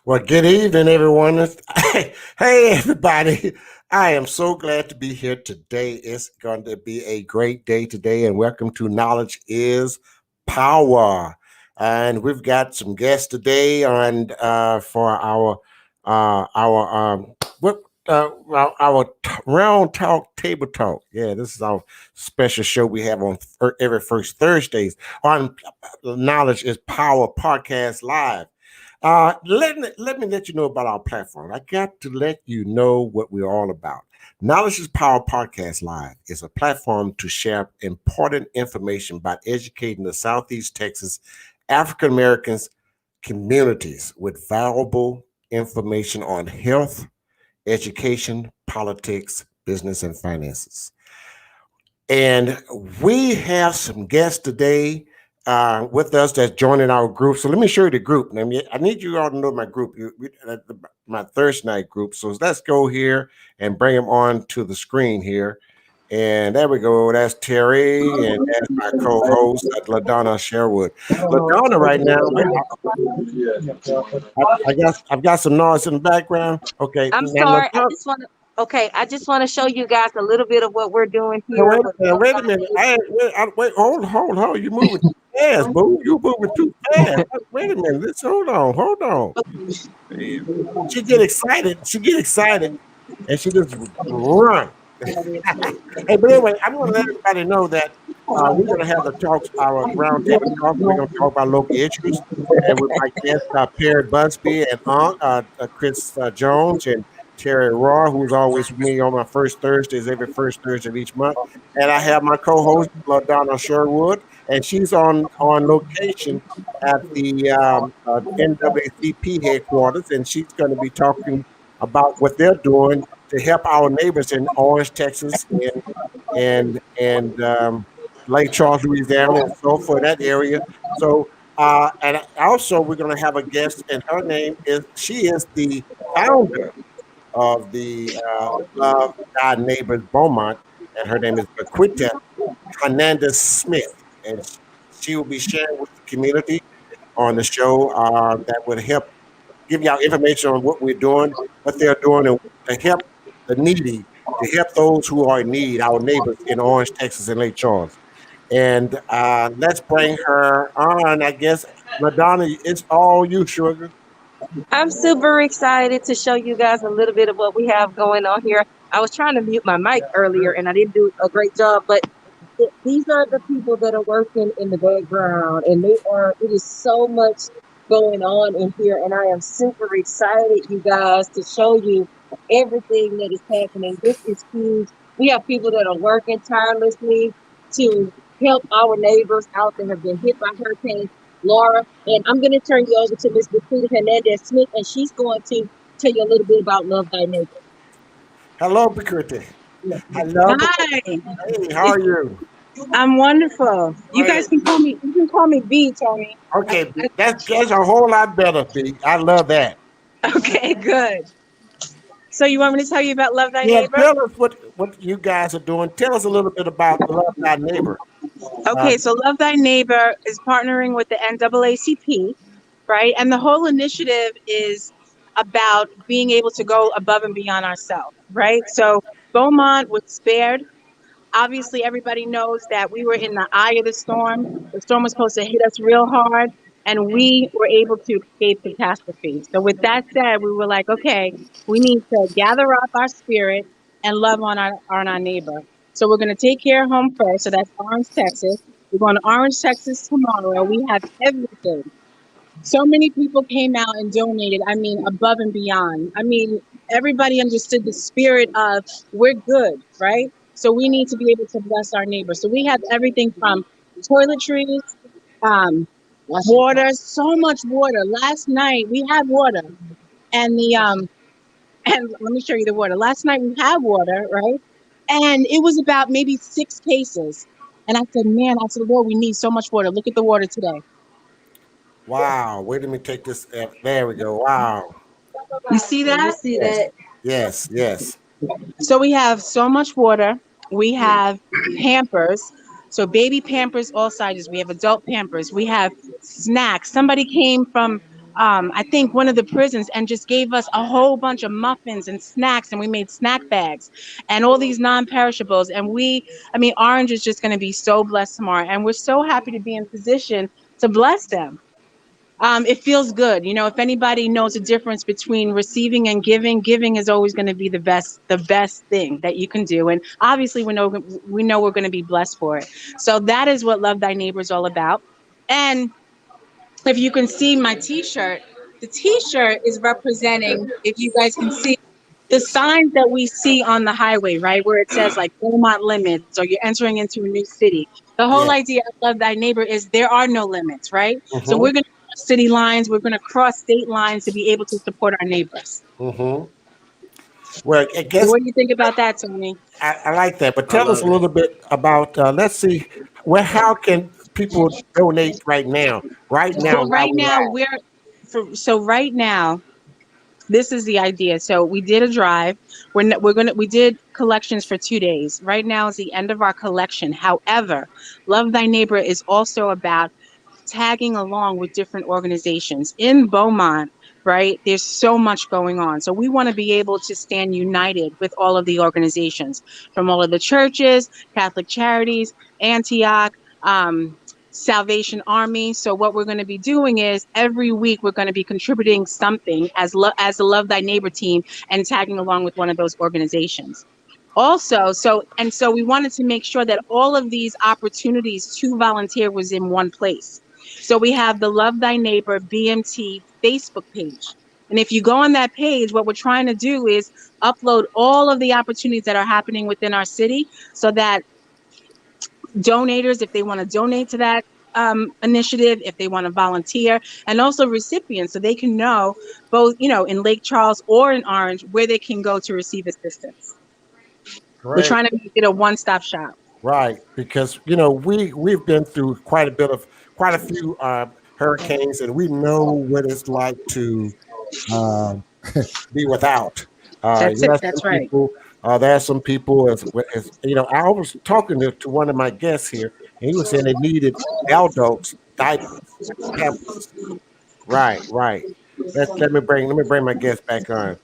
Well, good evening, everyone. Hey, everybody. I am so glad to be here today. It's going to be a great day today, and welcome to Knowledge is Power. And we've got some guests today on for our what our round talk table talk. Yeah, this is our special show we have on every first Thursdays on Knowledge is Power podcast live. Let me let you know about our platform. I got to let you know what we're all about. Knowledge is Power Podcast Live is a platform to share important information about educating the Southeast Texas African Americans communities with valuable information on health, education, politics, business, and finances. And we have some guests today with us that's joining our group. So let me show you the group. I need you all to know my group, my Thursday night group. So let's go here and bring them on to the screen here. And there we go. That's Terry, and that's my co-host, LaDonna Sherwood. LaDonna, right now, I've got some noise in the background. Okay, I'm now sorry. LaDonna, I just want to show you guys a little bit of what we're doing now, here. wait a minute. Wait, hold. You moving too fast, boo. You moving too fast. Wait a minute. Let's hold on. She get excited, and she just run. Hey, but anyway, I'm going to let everybody know that we're going to have our roundtable talk. We're going to talk about local issues, and with my guests, Perry Busby and Chris Jones and Terry Raw, who's always with me on my first Thursdays, every first Thursday of each month. And I have my co-host, Donna Sherwood, and she's on location at the NAACP headquarters, and she's going to be talking about what they're doing to help our neighbors in Orange, Texas, and Lake Charles, Louisiana, and so for that area. So, and also we're going to have a guest, and her name is she is the founder of the Love Thy Neighbors Beaumont, and her name is Bequita Hernandez Smith, and she will be sharing with the community on the show that would help give y'all information on what we're doing, what they're doing, and to help the needy, to help those who are in need, our neighbors in Orange, Texas, and Lake Charles. And let's bring her on. I guess, Madonna, it's all you, sugar. I'm super excited to show you guys a little bit of what we have going on here. I was trying to mute my mic earlier and I didn't do a great job, but these are the people that are working in the background, and it is so much going on in here, and I am super excited, you guys, to show you everything that is happening. This is huge. We have people that are working tirelessly to help our neighbors out that have been hit by Hurricane Laura. And I'm going to turn you over to Ms. Bequita Hernandez Smith, and she's going to tell you a little bit about Love Thy Neighbor. Hello, Bequita. Hello. Hi. Hey, how are you? I'm wonderful. You guys can call me B, Tony. Okay, that's a whole lot better, B. I love that. Okay, good. So you want me to tell you about Love Thy Yeah, Neighbor? tell us what you guys are doing. Tell us a little bit about Love Thy Neighbor. Okay, so Love Thy Neighbor is partnering with the NAACP, right? And the whole initiative is about being able to go above and beyond ourselves, right? So Beaumont was spared. Obviously, everybody knows that we were in the eye of the storm. The storm was supposed to hit us real hard, and we were able to escape catastrophe. So with that said, we were like, okay, we need to gather up our spirit and love on our neighbor. So we're going to take care of home first. So that's Orange, Texas. We're going to Orange, Texas tomorrow. We have everything. So many people came out and donated. I mean, above and beyond. I mean, everybody understood the spirit of we're good, right? So we need to be able to bless our neighbors. So we have everything from toiletries, water, so much water. Last night we had water, and and let me show you the water. Last night we had water, right? And it was about maybe 6 cases. And I said, man, Lord, we need so much water. Look at the water today. Wow. Wait, let me take this. There we go. Wow. You see that? You see that? Yes. So we have so much water. We have Pampers. So baby Pampers, all sizes. We have adult Pampers. We have snacks. Somebody came from I think one of the prisons, and just gave us a whole bunch of muffins and snacks, and we made snack bags and all these non-perishables. And I mean, Orange is just going to be so blessed tomorrow, and we're so happy to be in position to bless them. It feels good. You know, if anybody knows the difference between receiving and giving, giving is always going to be the best thing that you can do. And obviously we know we're going to be blessed for it. So that is what Love Thy Neighbor is all about. And if you can see my t-shirt, the t-shirt is representing, if you guys can see, the signs that we see on the highway, right, where it says like Beaumont limits, or you're entering into a new city. The whole Yeah. idea of Love Thy Neighbor is there are no limits, right? So Mm-hmm. we're going to cross city lines, we're going to cross state lines to be able to support our neighbors. Mm-hmm. Well, I So guess what do you think about that, Tony? I like that. But I tell us love a it. little bit about. Let's see. Well, how can people donate right now? Right now, Well, while right we now live. right now, this is the idea. So we did a drive. We did collections for 2 days. Right now is the end of our collection. However, Love Thy Neighbor is also about tagging along with different organizations in Beaumont, right? There's so much going on. So we want to be able to stand united with all of the organizations from all of the churches, Catholic Charities, Antioch, Salvation Army. So what we're going to be doing is every week we're going to be contributing something as the Love Thy Neighbor team and tagging along with one of those organizations. Also, so we wanted to make sure that all of these opportunities to volunteer was in one place. So we have the Love Thy Neighbor BMT Facebook page. And if you go on that page, what we're trying to do is upload all of the opportunities that are happening within our city, so that donators, if they want to donate to that initiative, if they want to volunteer, and also recipients, so they can know both, you know, in Lake Charles or in Orange, where they can go to receive assistance. We're Great. trying to make it a one-stop shop. Right, because we've been through quite a few hurricanes, and we know what it's like to um, be without. That's it. Yes, some That's right. people. There are some people, as you know. I was talking to one of my guests here, and he was saying they needed adults diapers, pampers. Right, right. Let me bring my guest back on.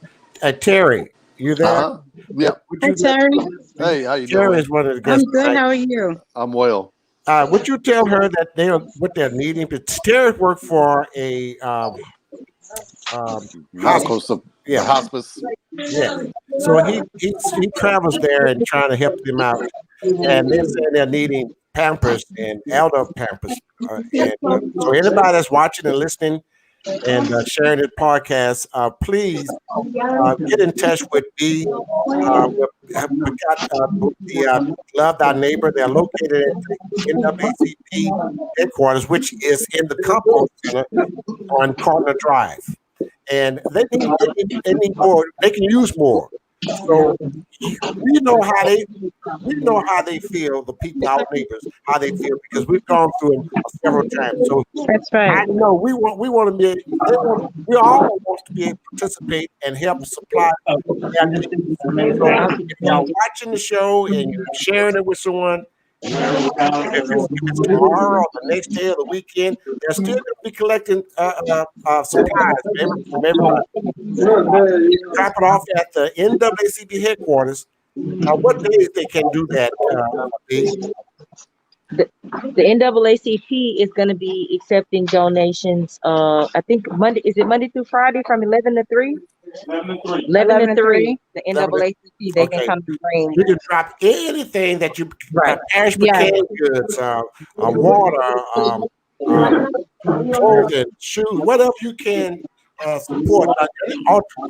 Terry, you there? Uh-huh. Yeah. Would Hi, you? Terry. Hey, how you Terry doing? is one of the I'm guests good. tonight. How are you? I'm well. Would you tell her that what they're needing? But Terry worked for a Medical hospital. sup- Yeah, hospice. yeah. So he travels there and trying to help them out. And they're saying they're needing Pampers and elder Pampers. So anybody that's watching and listening and sharing this podcast, please get in touch with B. We got the Love Thy Neighbor. They're located at the NAACP headquarters, which is in the compost center on Corner Drive. And they need more. They can use more. So we know how they we know how they feel. The people, our neighbors, how they feel because we've gone through it several times. So That's I right. know we want to be. We all want to be able to participate and help supply their needs. So if y'all watching the show and you're sharing it with someone, you know, if it's tomorrow or the next day or the weekend, they're still going to be collecting supplies from everybody. Drop it off at the NAACP headquarters. What days they can do that? B? The NAACP is going to be accepting donations. I think Monday, is it Monday through Friday from 11 to 3? 11 11 to to 3. 3. The NAACP, they can Okay. come and bring. You can drop anything that you Right. perishable Yeah. canned goods, water, clothing, shoes, whatever you can support.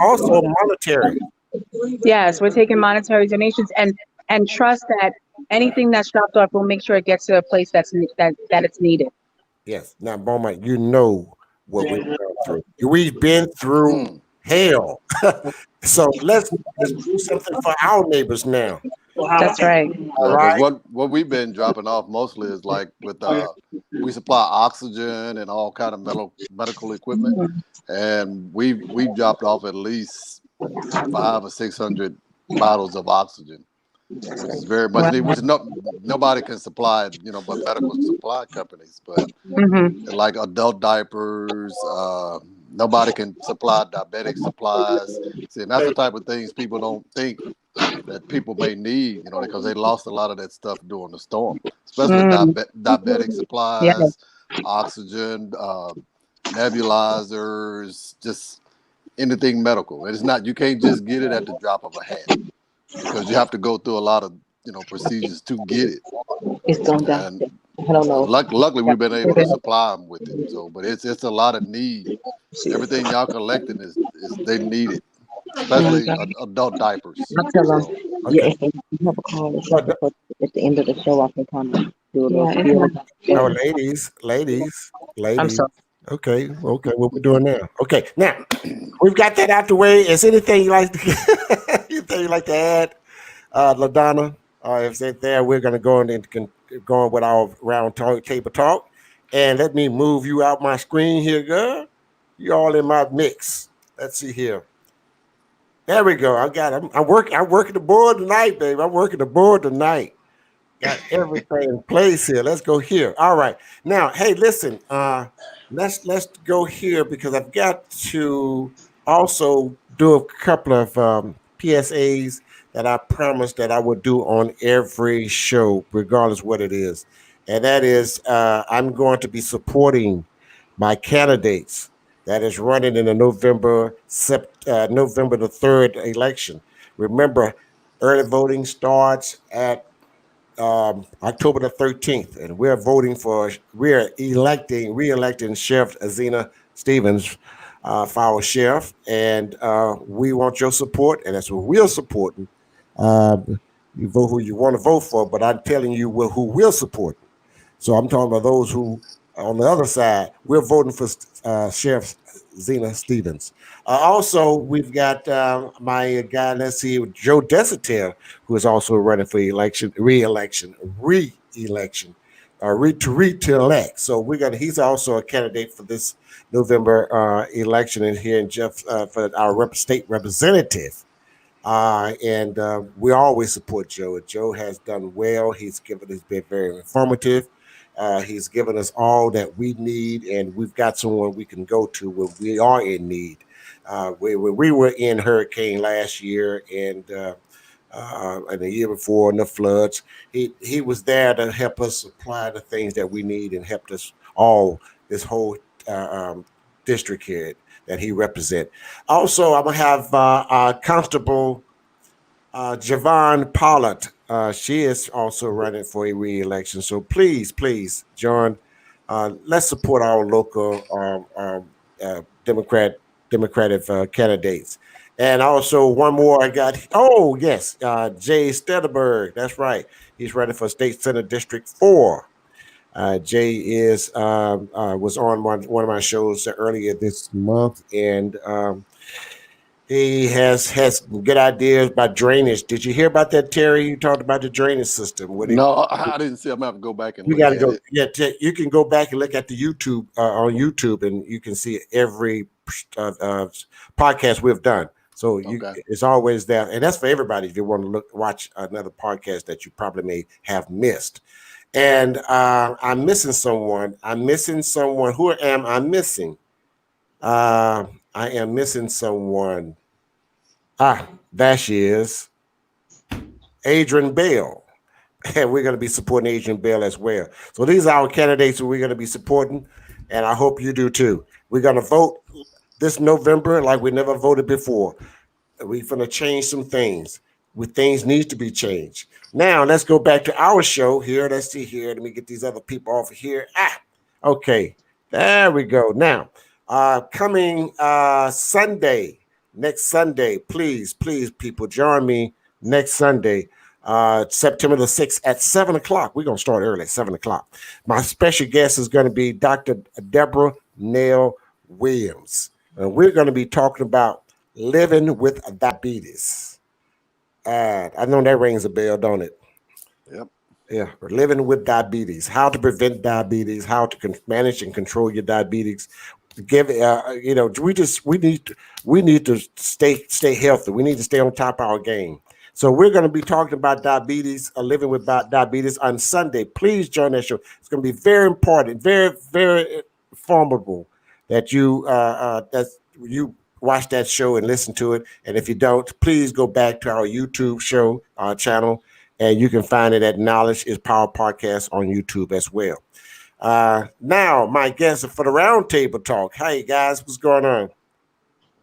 Also monetary. Yes, we're taking monetary donations, and trust that anything that's dropped off, we'll make sure it gets to a place that it's needed. Yes. Now, Beaumont, you know what we've gone through. We've been through Mm. hell. So let's do something for our neighbors now. That's right. All Yeah, because right. what we've been dropping off mostly is like with we supply oxygen and all kind of medical equipment, and we've dropped off at least 500 or 600 bottles of oxygen, which is very much needed. Which nobody can supply, but medical supply companies. But Mm-hmm. like adult diapers, Nobody can supply diabetic supplies. See, and that's the type of things people don't think that people may need, because they lost a lot of that stuff during the storm, especially diabetic Yeah. supplies, oxygen, nebulizers, just anything medical. It's not, you can't just get it at the drop of a hat because you have to go through a lot of, procedures to get it. It's going down. And I don't know. luckily we've been able to supply them with it. So, but it's a lot of need. Everything y'all collecting is they need it, especially adult diapers. I'll tell them. So, Yeah, if you have a call or something, at the end of the show, I can kind of do a little spiel. Oh, ladies. I'm sorry. Okay, what we're doing now? Okay, now we've got that out the way. Is anything you like to add, LaDonna? If it's there, we're going to go on and go on with our round table talk. And let me move you out my screen here, girl. You all in my mix. Let's see here. There we go. I'm working the board tonight, baby. I'm working the board tonight. Got everything in place here. Let's go here. All right. Now, hey, listen. Let's go here because I've got to also do a couple of PSAs that I promised that I would do on every show, regardless what it is. And that is, I'm going to be supporting my candidates that is running in the November the 3rd election. Remember, early voting starts at October the 13th, and we're re-electing Sheriff Zena Stevens for our sheriff, and we want your support, and that's what we're supporting. You vote who you want to vote for, but I'm telling you who we're supporting. So I'm talking about those who, on the other side, we're voting for Sheriff Zena Stevens. Also, we've got my guy, let's see, Joe Desater, who is also running for re-election, to elect. So he's also a candidate for this November election in here in Jeff for our state representative. And we always support Joe. Joe has done well. He's been very informative. He's given us all that we need, and we've got someone we can go to when we are in need. We were in hurricane last year and the year before, and the floods, he was there to help us supply the things that we need and helped us all, this whole district here that he represents. Also, I'm going to have Constable Javon Pollard. She is also running for a re-election. So please, John, let's support our local Democratic candidates. And also one more I got. Oh, yes, Jay Stederberg. That's right. He's running for State Senate District 4. Jay was on one of my shows earlier this month, and he has good ideas about drainage. Did you hear about that, Terry? You talked about the drainage system. No, I didn't see. I'm gonna have to go back and look at it. Yeah, you can go back and look at the YouTube on YouTube, and you can see every podcast we've done. So it's always there, and that's for everybody. If you want to watch another podcast that you probably may have missed. And I'm missing someone. Who am I missing? I am missing someone. There she is. Adrian Bell. And we're going to be supporting Adrian Bell as well. So these are our candidates who we're going to be supporting, and I hope you do too. We're going to vote this November like we never voted before. We're going to change some things. Things need to be changed. Now, let's go back to our show here. Let's see here. Let me get these other people off of here. Okay. There we go. Now, coming Sunday, next Sunday, please, people, join me next Sunday, September the 6th at 7 o'clock. We're going to start early at 7 o'clock. My special guest is going to be Dr. Deborah Nell Williams. And we're going to be talking about living with diabetes. I know that rings a bell, don't it? Yep. Yeah, living with diabetes, how to prevent diabetes, how to manage and control your diabetes. We need to stay healthy. We need to stay on top of our game. So we're going to be talking about diabetes, living with diabetes on Sunday. Please join that show. It's going to be very important, very, very formidable. that you watch that show and listen to it. And if you don't, please go back to our YouTube show channel, and you can find it at Knowledge is Power Podcast on YouTube as well. Now, my guest for the roundtable talk. Hey guys, what's going on?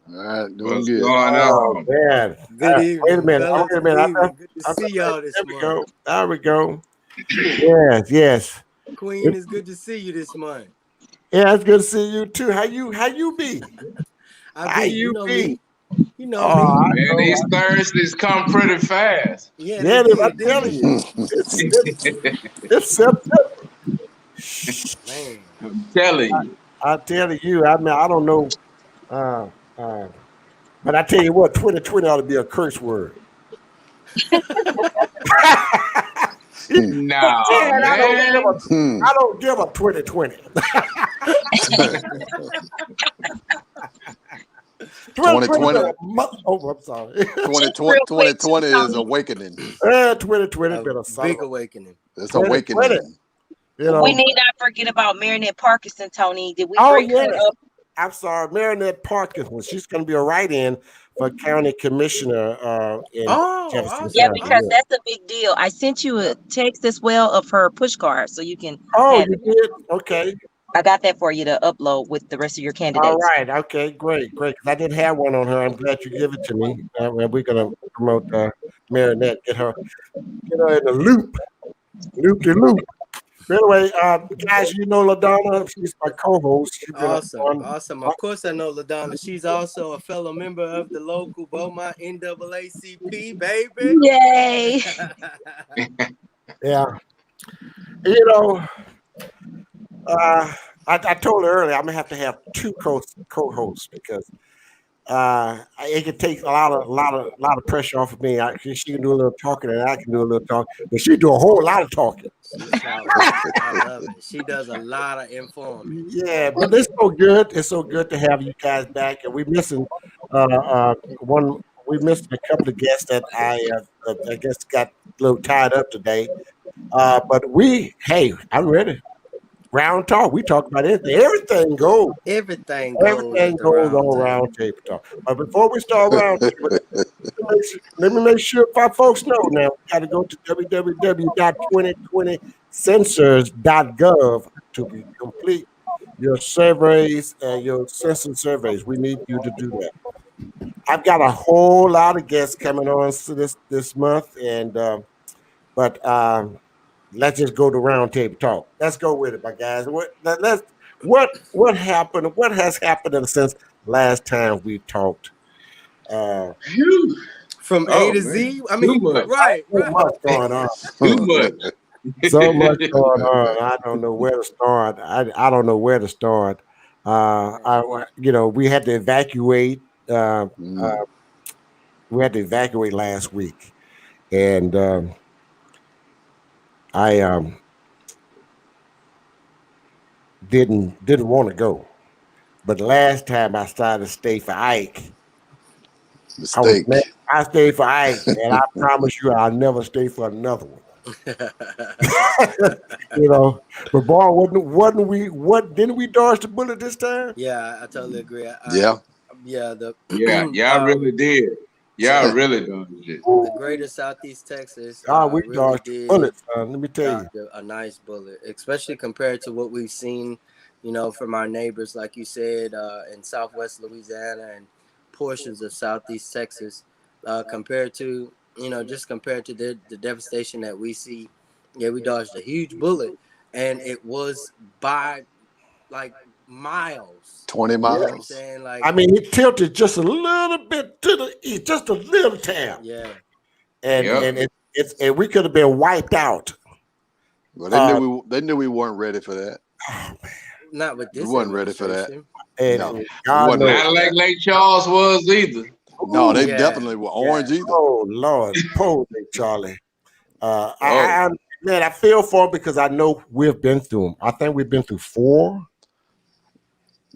All right, doing What's good. going Oh on? man! Good evening, Wait a minute! fellas. Wait a minute! Good evening. Good to see y'all this There we go. month. There we go. Yes. Queen, it's good to see you this month. Yeah, it's good to see you too. How you be? You know me. You know Oh, me. Man, these Thursdays come pretty fast. Yeah, Yeah, they I'm did, telling didn't you, it's September. they? Man. I'm telling you. I tell you, I mean, I don't know, but I tell you what, 2020 ought to be a curse word. No, Man, man. I don't give a 2020. 2020. Oh, I'm sorry. 2020 is awakening. 2020 been a Big solid. awakening. It's 2020. awakening. You know. We need not forget about Marinette Parkinson, Tony. Did we Oh, break her yes. up? I'm sorry, Marinette Parkinson. She's going to be a write-in for county commissioner in Jefferson awesome. Yeah, County. because that's a big deal. I sent you a text as well of her push card, so you can Oh, have you it. did? Okay. I got that for you to upload with the rest of your All candidates. right. Okay. Great. 'Cause I didn't have one on her. I'm glad you give it to me. And we're going to promote Marinette, get her in the loop de loop. Anyway, guys, you know LaDonna. She's my co-host. She's been Awesome. on. Of course, I know LaDonna. She's also a fellow member of the local Beaumont NAACP, baby. Yay! Yeah. You know, I told her earlier I'm gonna have to have two co-hosts because it can take a lot of pressure off of me. She can do a little talking and I can do a little talking, but she do a whole lot of talking. I love it. She does a lot of informing. Yeah, but it's so good. It's so good to have you guys back, and we're missing one. We missed a couple of guests that I guess got a little tied up today. But I'm ready. Round talk. We talk about anything. Everything goes. Everything goes on round table talk. But before we start round table, let me make sure our folks know now. We got to go to www.2020censors.gov to complete your surveys and your census surveys. We need you to do that. I've got a whole lot of guests coming on this month, and but let's just go to roundtable talk. Let's go with it, my guys. What happened? What has happened since last time we talked? From A to Z. I mean, right. So much going on. Too much. So much going on. I don't know where to start. I don't know where to start. We had to evacuate. We had to evacuate last week, and I didn't want to go, but last time I started to stay for Ike. I stayed for Ike, and I promise you, I'll never stay for another one. But boy, didn't we dodge the bullet this time? Yeah, I totally agree. Yeah, y'all really did. Y'all really done it. The greater Southeast Texas. We really dodged the bullet, son. Let me tell you, a nice bullet, especially compared to what we've seen, from our neighbors, like you said, in Southwest Louisiana and portions of Southeast Texas, compared to the devastation that we see. Yeah, we dodged a huge bullet, and it was by like miles. 20 miles. You know what I'm saying? Like, I mean, it tilted just a little bit to the east, just a little tad. Yeah. And we could have been wiped out. Well, they knew we weren't ready for that. Oh man. Not with this. We wasn't ready for that. And no. Not like Lake Charles was either. No, they definitely were orange either. Oh Lord, poor Lake Charlie. I feel for him because I know we've been through them. I think we've been through 4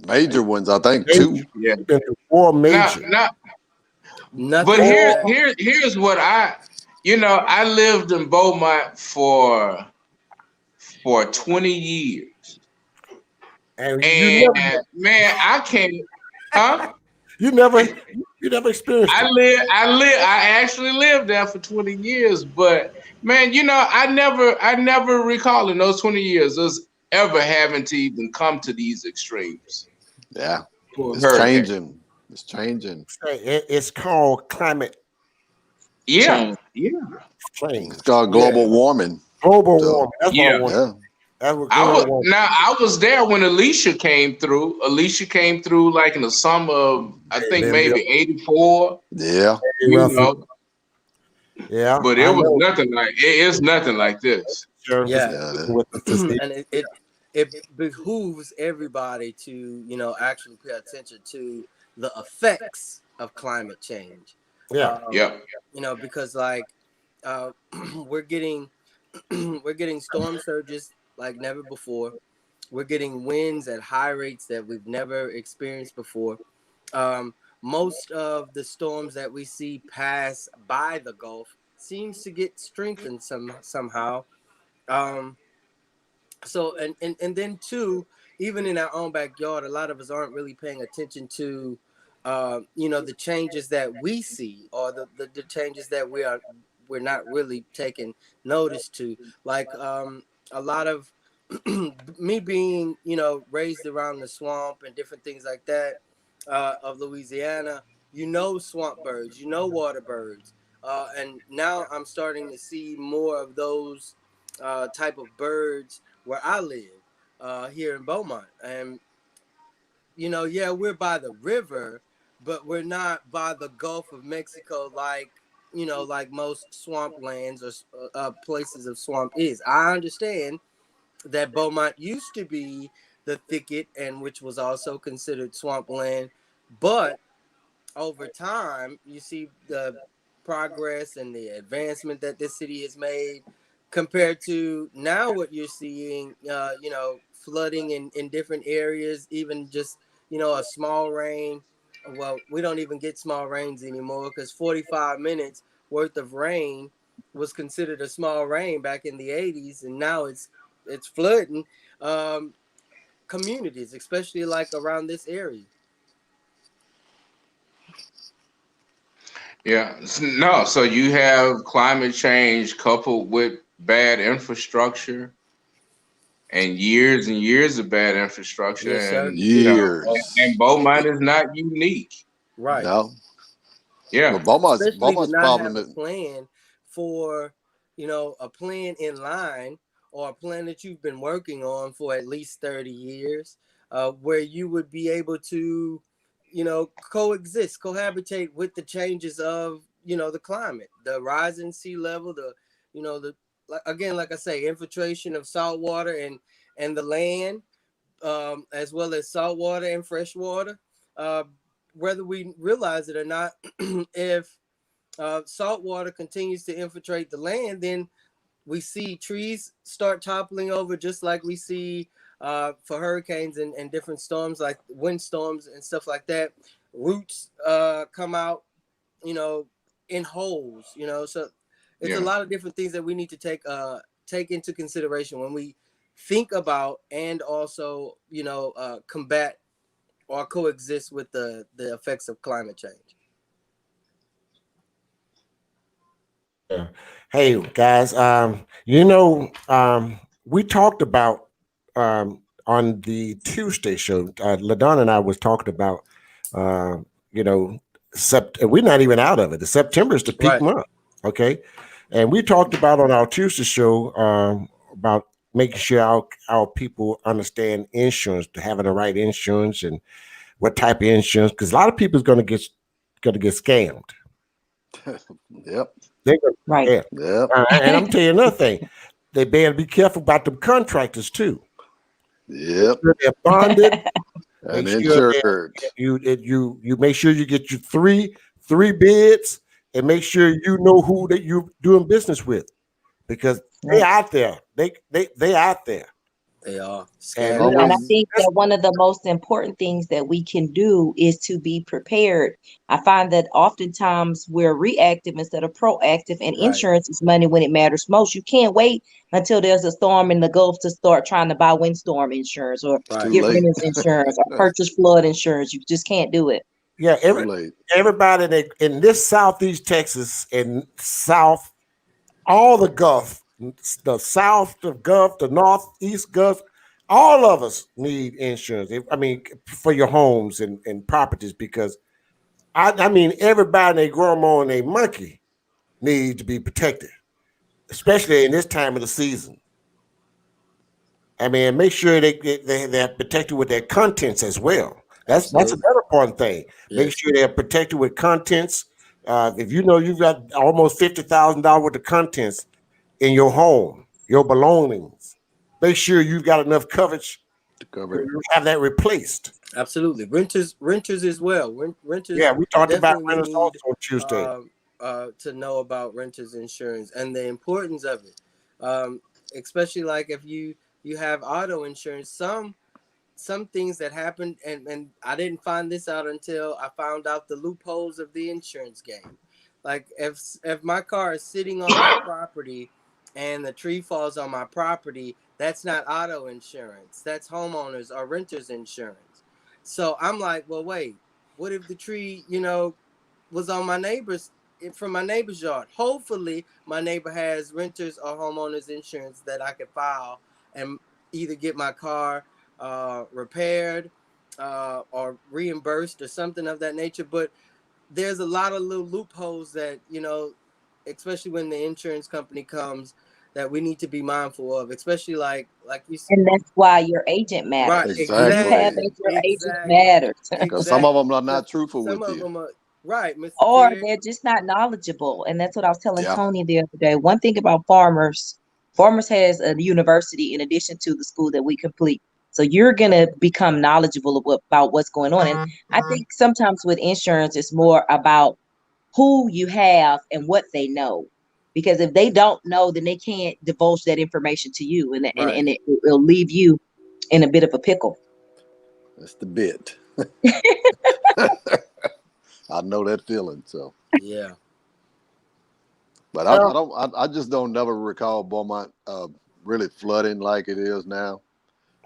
major ones. I think 2. Yeah, we've been through 4 major. But here's what I lived in Beaumont for 20 years. And And man, I can't. Huh? you never experienced it. I actually lived there for 20 years, but man, I never recall in those 20 years us ever having to even come to these extremes Yeah, for a it's hurricane. changing. It's changing. It's called climate Yeah, yeah, change. It's called Yeah. global warming. Global So, warming. That's what I yeah. want. yeah. That's what global warming. I was there when Alicia came through. Alicia came through like in the summer of I think maybe 84. Yeah. You know, Yeah, but it I was know. nothing like it's nothing like this. Surface Yeah. with the physique. And it behooves everybody to actually pay attention to the effects of climate change. Yeah. Yeah. Because like we're getting we're getting storm surges like never before. We're getting winds at high rates that we've never experienced before. Most of the storms that we see pass by the Gulf seems to get strengthened somehow. So and then too, even in our own backyard, a lot of us aren't really paying attention to the changes that we see, or the changes that we're not really taking notice to, like a lot of me being raised around the swamp and different things like that of Louisiana. Swamp birds, water birds, and now I'm starting to see more of those type of birds where I live here in Beaumont. And yeah, we're by the river, but we're not by the Gulf of Mexico like like most swamp lands or places of swamp is. I understand that Beaumont used to be the thicket, and which was also considered swampland, but over time, you see the progress and the advancement that this city has made compared to now what you're seeing, flooding in different areas, even just, a small rain. Well, we don't even get small rains anymore because 45 minutes worth of rain was considered a small rain back in the 80s. And now it's flooding communities, especially like around this area. Yeah. No, so you have climate change coupled with bad infrastructure and years of bad infrastructure. Yes, sir. And, Years. and Beaumont is not unique. Right. No. Yeah. Well, Especially to Beaumont's not problem have a is plan for, a plan in line, or a plan that you've been working on for at least 30 years, where you would be able to, cohabitate with the changes of, the climate, the rising sea level, again, like I say, infiltration of salt water and the land, as well as salt water and fresh water. Whether we realize it or not, if salt water continues to infiltrate the land, then we see trees start toppling over, just like we see for hurricanes and different storms, like windstorms and stuff like that. Roots come out, in holes, so it's a lot of different things that we need to take into consideration when we think about and also, combat or coexist with the effects of climate change. Yeah. Hey guys, we talked about on the Tuesday show. LaDonna and I was talking about, you know, we're not even out of it. The September is the peak month, okay? And we talked about on our Tuesday show about making sure our people understand insurance, to having the right insurance and what type of insurance, because a lot of people is going to get scammed. Yep. Right. Yep. And I'm telling you another thing, they better be careful about them contractors too. Yep. Make sure they're bonded. And Make sure insured. you make sure you get your three bids, and make sure you know who that you're doing business with, because they out there. They out there. They are And scary. Yeah, and I Always. think that one of the most important things that we can do is to be prepared. I find that oftentimes we're reactive instead of proactive, and Right, insurance is money when it matters most. You can't wait until there's a storm in the Gulf to start trying to buy windstorm insurance or Too right. get late. renter's insurance or purchase flood insurance. You just can't do it. yeah, Too late. everybody in this southeast Texas and south, all the Gulf, the south, the Gulf, the northeast Gulf, all of us need insurance. I mean, for your homes and properties, because I mean, everybody and their grandma and their monkey need to be protected, especially in this time of the season. I mean, make sure they're protected with their contents as well. That's Absolutely. another important thing. Make Yes. sure they're protected with contents. If you know you've got almost $50,000 worth of contents in your home, your belongings, make sure you've got enough coverage To cover it. to have that replaced. Absolutely. Renters as well. Renters Yeah, we talked about definitely renters need also on Tuesday. to know about renters insurance and the importance of it. Especially like if you have auto insurance, some things that happened, and I didn't find this out until I found out the loopholes of the insurance game. Like if my car is sitting on my property and the tree falls on my property, that's not auto insurance. That's homeowners or renters insurance. So I'm like, well, wait, what if the tree, was on my neighbor's from my neighbor's yard? Hopefully my neighbor has renters or homeowners insurance that I could file and either get my car repaired or reimbursed or something of that nature. But there's a lot of little loopholes that, especially when the insurance company comes, that we need to be mindful of, especially like you said. And that's why your agent Right, matters. Who you have Exactly. exactly, as your agent exactly, matters. Because some of exactly. them are not Because truthful some with of you. them are right, Mr. Or Terry. they're just not knowledgeable. And that's what I was telling Yeah. Tony the other day. One thing about farmers has a university in addition to the school that we complete. So you're gonna become knowledgeable about what's going on. And I think sometimes with insurance, it's more about who you have and what they know. Because if they don't know, then they can't divulge that information to you, and Right. it'll leave you in a bit of a pickle. That's the bit. I know that feeling. So, Yeah. but Well, I just don't never recall Beaumont really flooding like it is now.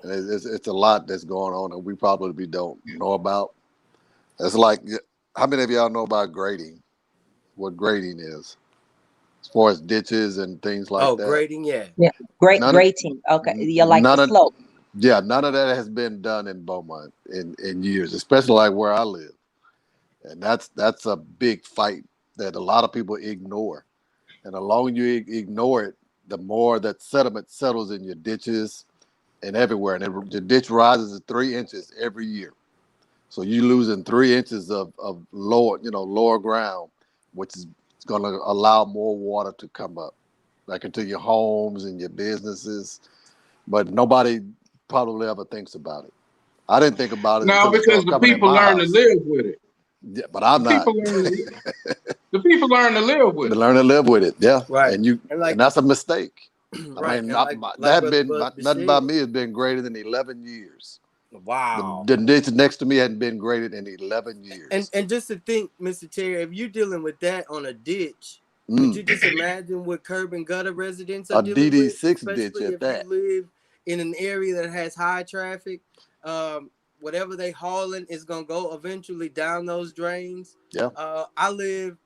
And it's a lot that's going on that we probably don't know about. It's like, how many of y'all know about grading? What grading is, as far as ditches and things like Oh, that. grading. Yeah. Yeah, great None of rating. Okay, you like the none of slope. yeah, none of that has been done in Beaumont in years, especially like where I live. And that's a big fight that a lot of people ignore. And the longer you ignore it, the more that sediment settles in your ditches and everywhere. And the ditch rises 3 inches every year. So you're losing 3 inches of lower ground, which is going to allow more water to come up, like into your homes and your businesses. But nobody probably ever thinks about it. I didn't think about it No, until it because started the coming in people my learn to house. live with it. Yeah, but I'm The not. people learn to, the people learn to live with But it. learn to live with it, yeah. Right. And And like that's a mistake. I right. mean, And like that Brother been Busby nothing by said. me has been greater than 11 years. Wow. The ditch next to me hadn't been graded in 11 And years. and just to think, Mr. Terry, if you're dealing with that on a ditch, could Mm. you just imagine what curb and gutter residents are A dealing with, DD6 ditch especially at if you that. live in an area that has high traffic? Whatever they hauling is gonna go eventually down those drains. Yeah. I live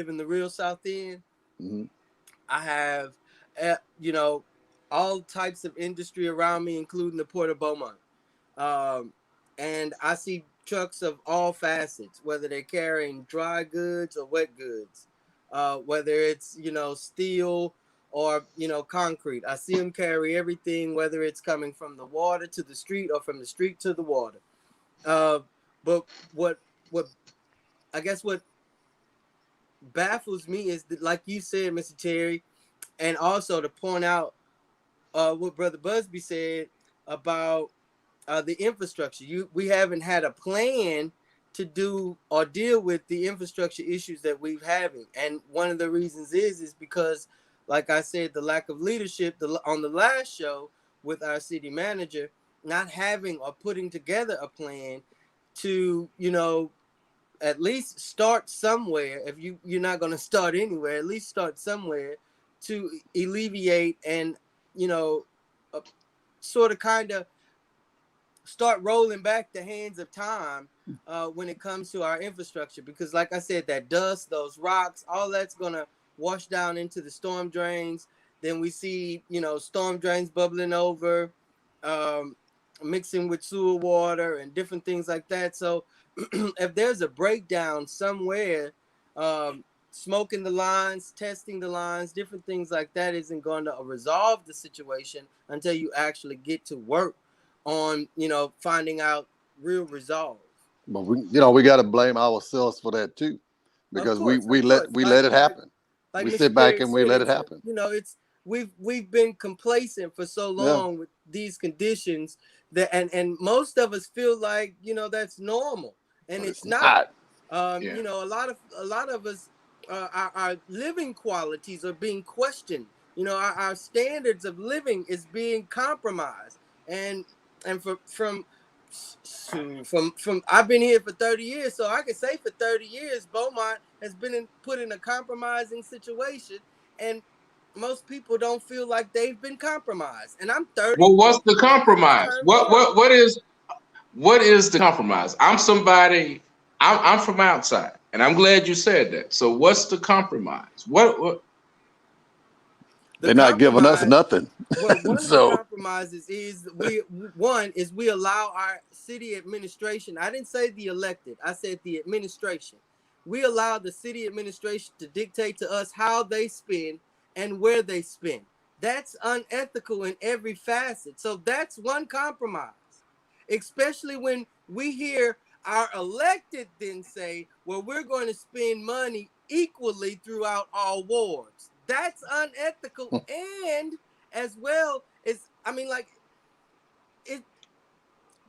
in the real South End. Hmm. I have, all types of industry around me, including the Port of Beaumont. Um, and I see trucks of all facets, whether they're carrying dry goods or wet goods, whether it's, steel or, concrete. I see them carry everything, whether it's coming from the water to the street or from the street to the water. But what I guess what baffles me is that, like you said, Mr. Terry, and also to point out what Brother Busby said about the infrastructure. We haven't had a plan to do or deal with the infrastructure issues that we're having, and one of the reasons is because, like I said, the lack of leadership. On the last show, with our city manager not having or putting together a plan to, you know, at least start somewhere. If you're not going to start anywhere, at least start somewhere to alleviate and, you know, sort of kind of start rolling back the hands of time when it comes to our infrastructure. Because like I said, that dust, those rocks, all that's going to wash down into the storm drains. Then we see, you know, storm drains bubbling over, mixing with sewer water and different things like that. So if there's a breakdown somewhere, smoking the lines, testing the lines, different things like that isn't going to resolve the situation until you actually get to work on, you know, finding out real resolve. But we got to blame ourselves for that too, because we let it happen. Like we Mr. sit back Perry and we said, let it happen. You know, it's we've been complacent for so long with these conditions that and most of us feel like, you know, that's normal, and it's not. You know, a lot of us, our living qualities are being questioned. You know, our standards of living is being compromised, and from I've been here for 30 years, so I can say for 30 years Beaumont has been put in a compromising situation, and most people don't feel like they've been compromised. And I'm 30. Well, what's the compromise? What is the compromise? I'm from outside, and I'm glad you said that. So what's the compromise? What they're not giving us nothing. Well, one of the compromises is we allow our city administration. I didn't say the elected. I said the administration. We allow the city administration to dictate to us how they spend and where they spend. That's unethical in every facet. So that's one compromise, especially when we hear our elected then say, well, we're going to spend money equally throughout all wards. That's unethical. And as well as, I mean, like,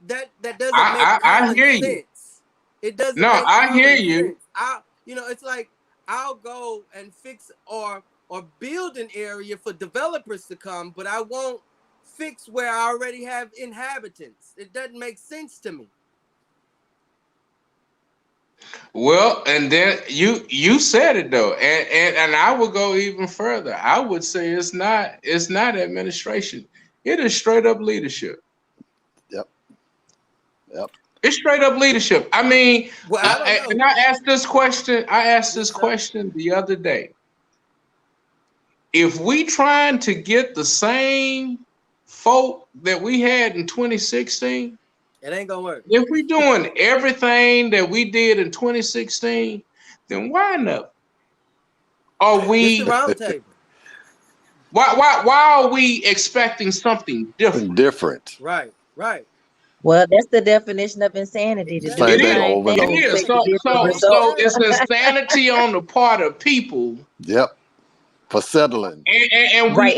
that doesn't make common sense. It doesn't make common sense. You know, it's like I'll go and fix or build an area for developers to come, but I won't fix where I already have inhabitants. It doesn't make sense to me. Well, and then you said it though, and I would go even further. I would say it's not administration. It is straight up leadership. Yep. It's straight up leadership. I mean, well, I and I asked this question. The other day. If we trying to get the same folk that we had in 2016. It ain't gonna work. If we're doing everything that we did in 2016, then why not? Are we it's the roundtable? Why are we expecting something different? Right. Well, that's the definition of insanity. To do Same the thing same over and thing. It over. is. So it's insanity on the part of people. Yep. For settling. And we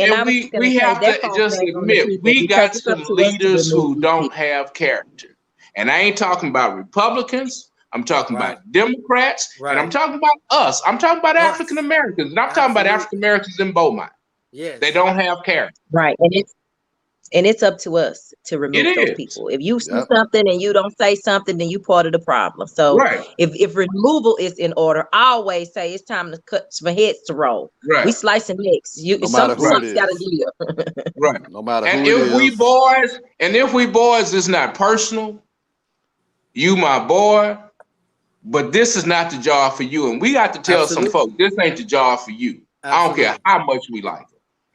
have to just admit we got some leaders who don't have character. And I ain't talking about Republicans. I'm talking about Democrats. And I'm talking about us. I'm talking about African Americans. And I'm talking about African Americans in Beaumont. Yes. They don't have character. Right. And it's up to us to remove those people. If you see something and you don't say something, then you part of the problem. So if removal is in order, I always say it's time to cut some heads to roll. Right. We slicing necks. Something's got to give. Right. No matter and who if we boys, it's not personal. You my boy, but this is not the job for you. And we got to tell some folks this ain't the job for you. I don't care how much we like it.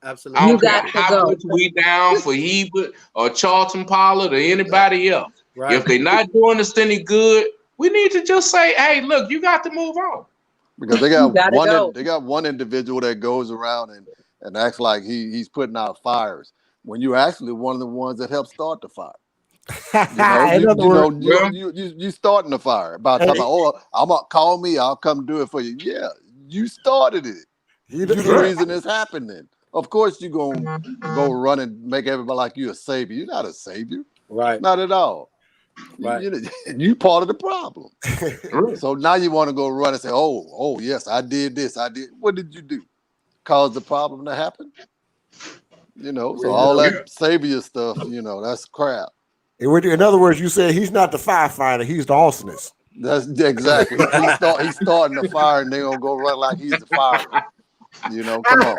Absolutely. I don't care how much we down for Hebert or Charlton Pollard or anybody else. Right. If they're not doing us any good, we need to just say, hey, look, you got to move on. Because they got one individual that goes around and acts like he's putting out fires when you're actually one of the ones that helped start the fire. You starting the fire about talking about, I'm gonna call me, I'll come do it for you. Yeah, you started it. You're the reason it's happening. Of course, you're gonna go run and make everybody like you a savior. You're not a savior, right? Not at all. Right. You part of the problem. So now you want to go run and say, "Oh, yes, I did this. I did." What did you do? Cause the problem to happen? You know, so all that savior stuff, you know, that's crap. In other words, you said he's not the firefighter, he's the arsonist. That's exactly. He's starting the fire, and they're gonna go run like he's the fireman. You know, come on.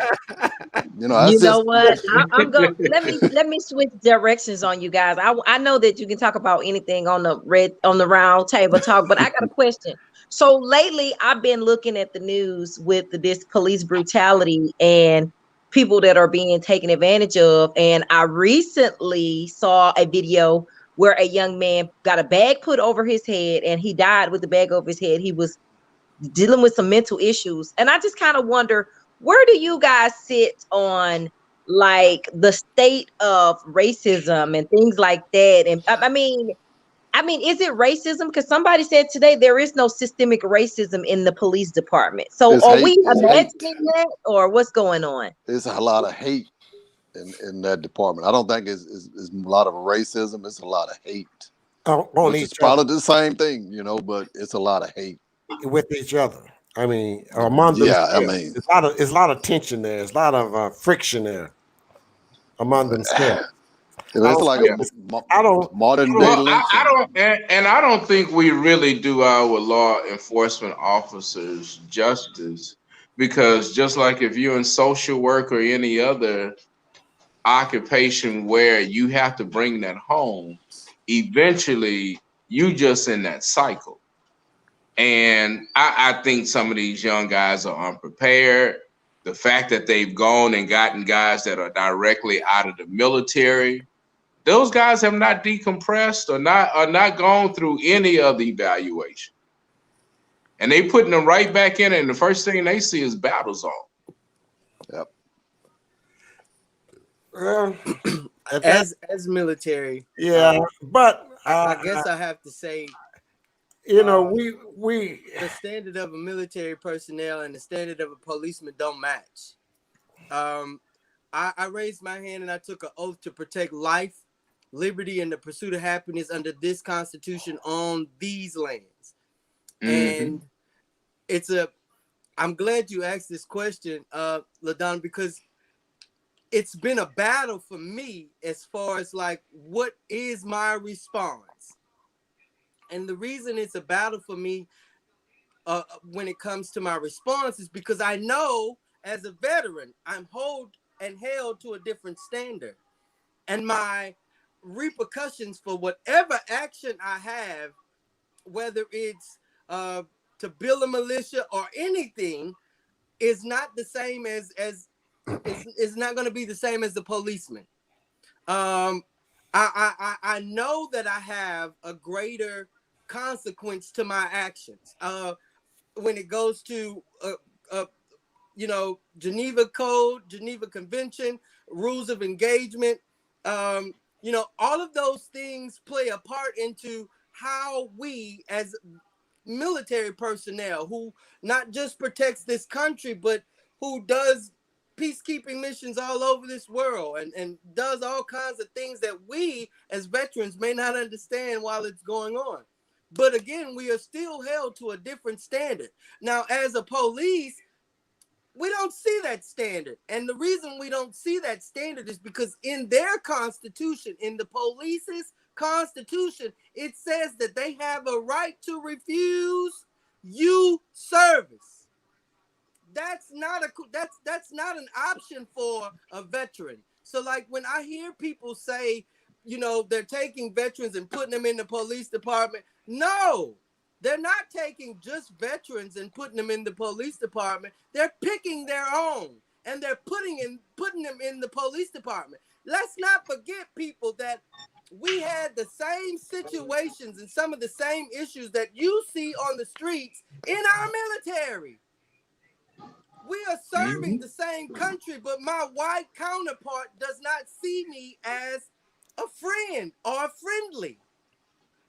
You know, that's You know just what? I'm going. Let me switch directions on you guys. I know that you can talk about anything on the round table talk, but I got a question. So lately, I've been looking at the news with this police brutality and people that are being taken advantage of. And I recently saw a video where a young man got a bag put over his head and he died with the bag over his head. He was dealing with some mental issues. And I just kind of wonder, where do you guys sit on like the state of racism and things like that? And I mean, is it racism? Because somebody said today there is no systemic racism in the police department. So it's are hate. we It's imagining hate. that, or what's going on? It's a lot of hate in that department. I don't think it's a lot of racism. It's a lot of hate, which is probably the same thing, you know. But it's a lot of hate with each other. I mean, among them. Yeah, I mean, it's a lot of tension there. There's a lot of friction there among themselves. it's like a modern day Well, lynching. I don't think we really do our law enforcement officers justice, because just like if you're in social work or any other occupation where you have to bring that home, eventually you just in that cycle. And I think some of these young guys are unprepared. The fact that they've gone and gotten guys that are directly out of the military, those guys have not decompressed or not gone through any of the evaluation. And they putting them right back in, and the first thing they see is battle zone. Yep. As military, but I guess I have to say, you know, we the standard of a military personnel and the standard of a policeman don't match. I raised my hand and I took an oath to protect life, liberty, and the pursuit of happiness under this Constitution on these lands. And I'm glad you asked this question, LaDon, because it's been a battle for me as far as like, what is my response? And the reason it's a battle for me when it comes to my response is because I know as a veteran, I'm held to a different standard. And my repercussions for whatever action I have, whether it's to build a militia or anything, is not the same as is not going to be the same as the policeman. I know that I have a greater consequence to my actions when it goes to Geneva Code, Geneva Convention, rules of engagement. All of those things play a part into how we as military personnel, who not just protects this country, but who does peacekeeping missions all over this world and does all kinds of things that we as veterans may not understand while it's going on. But again, we are still held to a different standard. Now, as a police, we don't see that standard. And the reason we don't see that standard is because in their constitution, in the police's constitution, it says that they have a right to refuse you service. That's not an option for a veteran. So like when I hear people say, they're taking veterans and putting them in the police department, no, they're not taking just veterans and putting them in the police department. They're picking their own and they're putting them in the police department. Let's not forget, people, that we had the same situations and some of the same issues that you see on the streets in our military. We are serving the same country, but my white counterpart does not see me as a friend or friendly.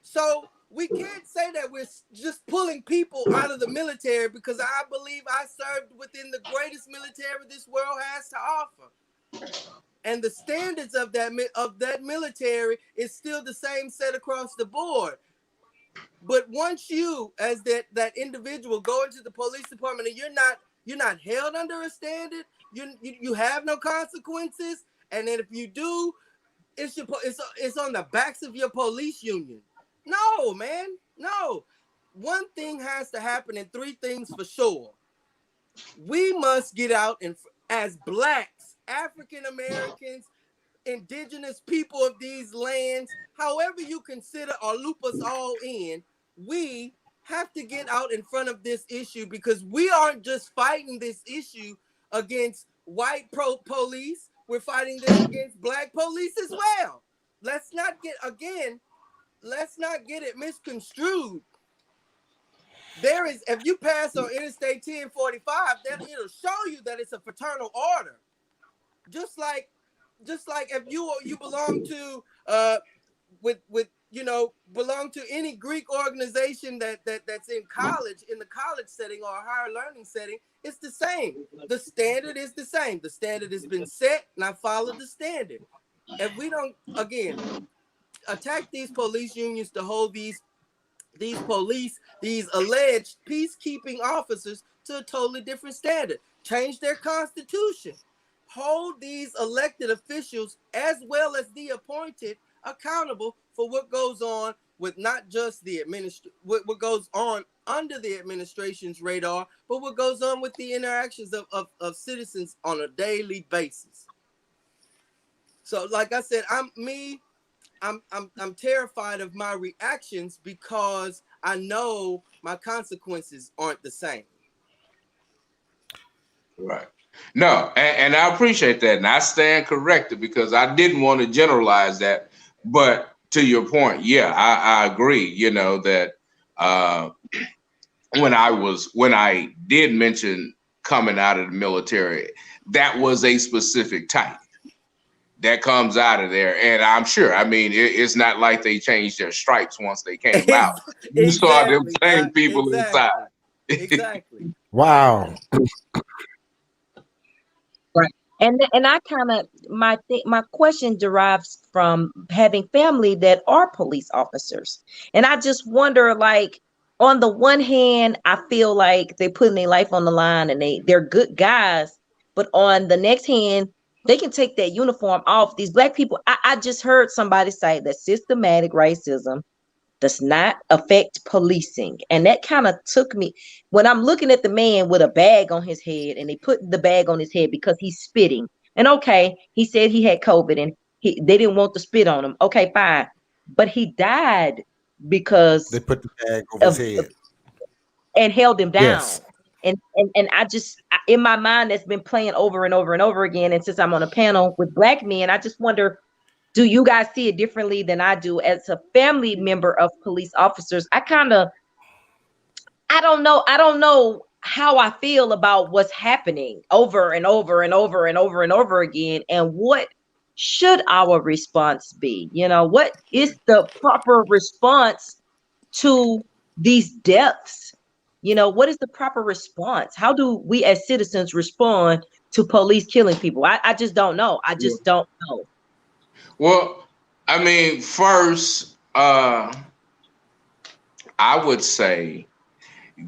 So we can't say that we're just pulling people out of the military, because I believe I served within the greatest military this world has to offer. And the standards of that military is still the same set across the board. But once you, as that individual, go into the police department and you're not held under a standard, you have no consequences, And then if you do, it's on the backs of your police union. No, man, no. One thing has to happen, and three things for sure. We must get out and, as Blacks, African Americans, indigenous people of these lands, however you consider or loop us all in, we have to get out in front of this issue, because we aren't just fighting this issue against white police, we're fighting this against Black police as well. Let's not get it misconstrued. There is, if you pass on Interstate 1045, then it'll show you that it's a fraternal order. Just like if you belong to belong to any Greek organization that's in college, in the college setting or a higher learning setting, it's the same. The standard is the same. The standard has been set, and I follow the standard. If we don't, again, attack these police unions to hold these alleged peacekeeping officers to a totally different standard, change their constitution, hold these elected officials as well as the appointed accountable for what goes on with not just the what goes on under the administration's radar, but what goes on with the interactions of citizens on a daily basis. So, like I said, I'm terrified of my reactions because I know my consequences aren't the same. Right. No, and I appreciate that, and I stand corrected because I didn't want to generalize that. But to your point, yeah, I agree. You know that when I did mention coming out of the military, that was a specific type that comes out of there, and I'm sure. I mean, it's not like they changed their stripes once they came out. You saw them same people inside. Exactly. Wow. Right. And I kind of, my question derives from having family that are police officers. And I just wonder, like, on the one hand, I feel like they're putting their life on the line and they're good guys. But on the next hand, they can take that uniform off. These Black people, I just heard somebody say that systematic racism does not affect policing. And that kind of took me, when I'm looking at the man with a bag on his head, and they put the bag on his head because he's spitting. And okay, he said he had COVID and they didn't want to spit on him. Okay, fine. But he died because they put the bag over his head and held him down. Yes. And I just, in my mind, that's been playing over and over and over again. And since I'm on a panel with Black men, I just wonder, do you guys see it differently than I do? As a family member of police officers, I don't know how I feel about what's happening over and over and over and over and over again. And what should our response be? You know, what is the proper response to these deaths? You know, what is the proper response? How do we as citizens respond to police killing people? I just don't know. I just don't know. Well, I mean, first, I would say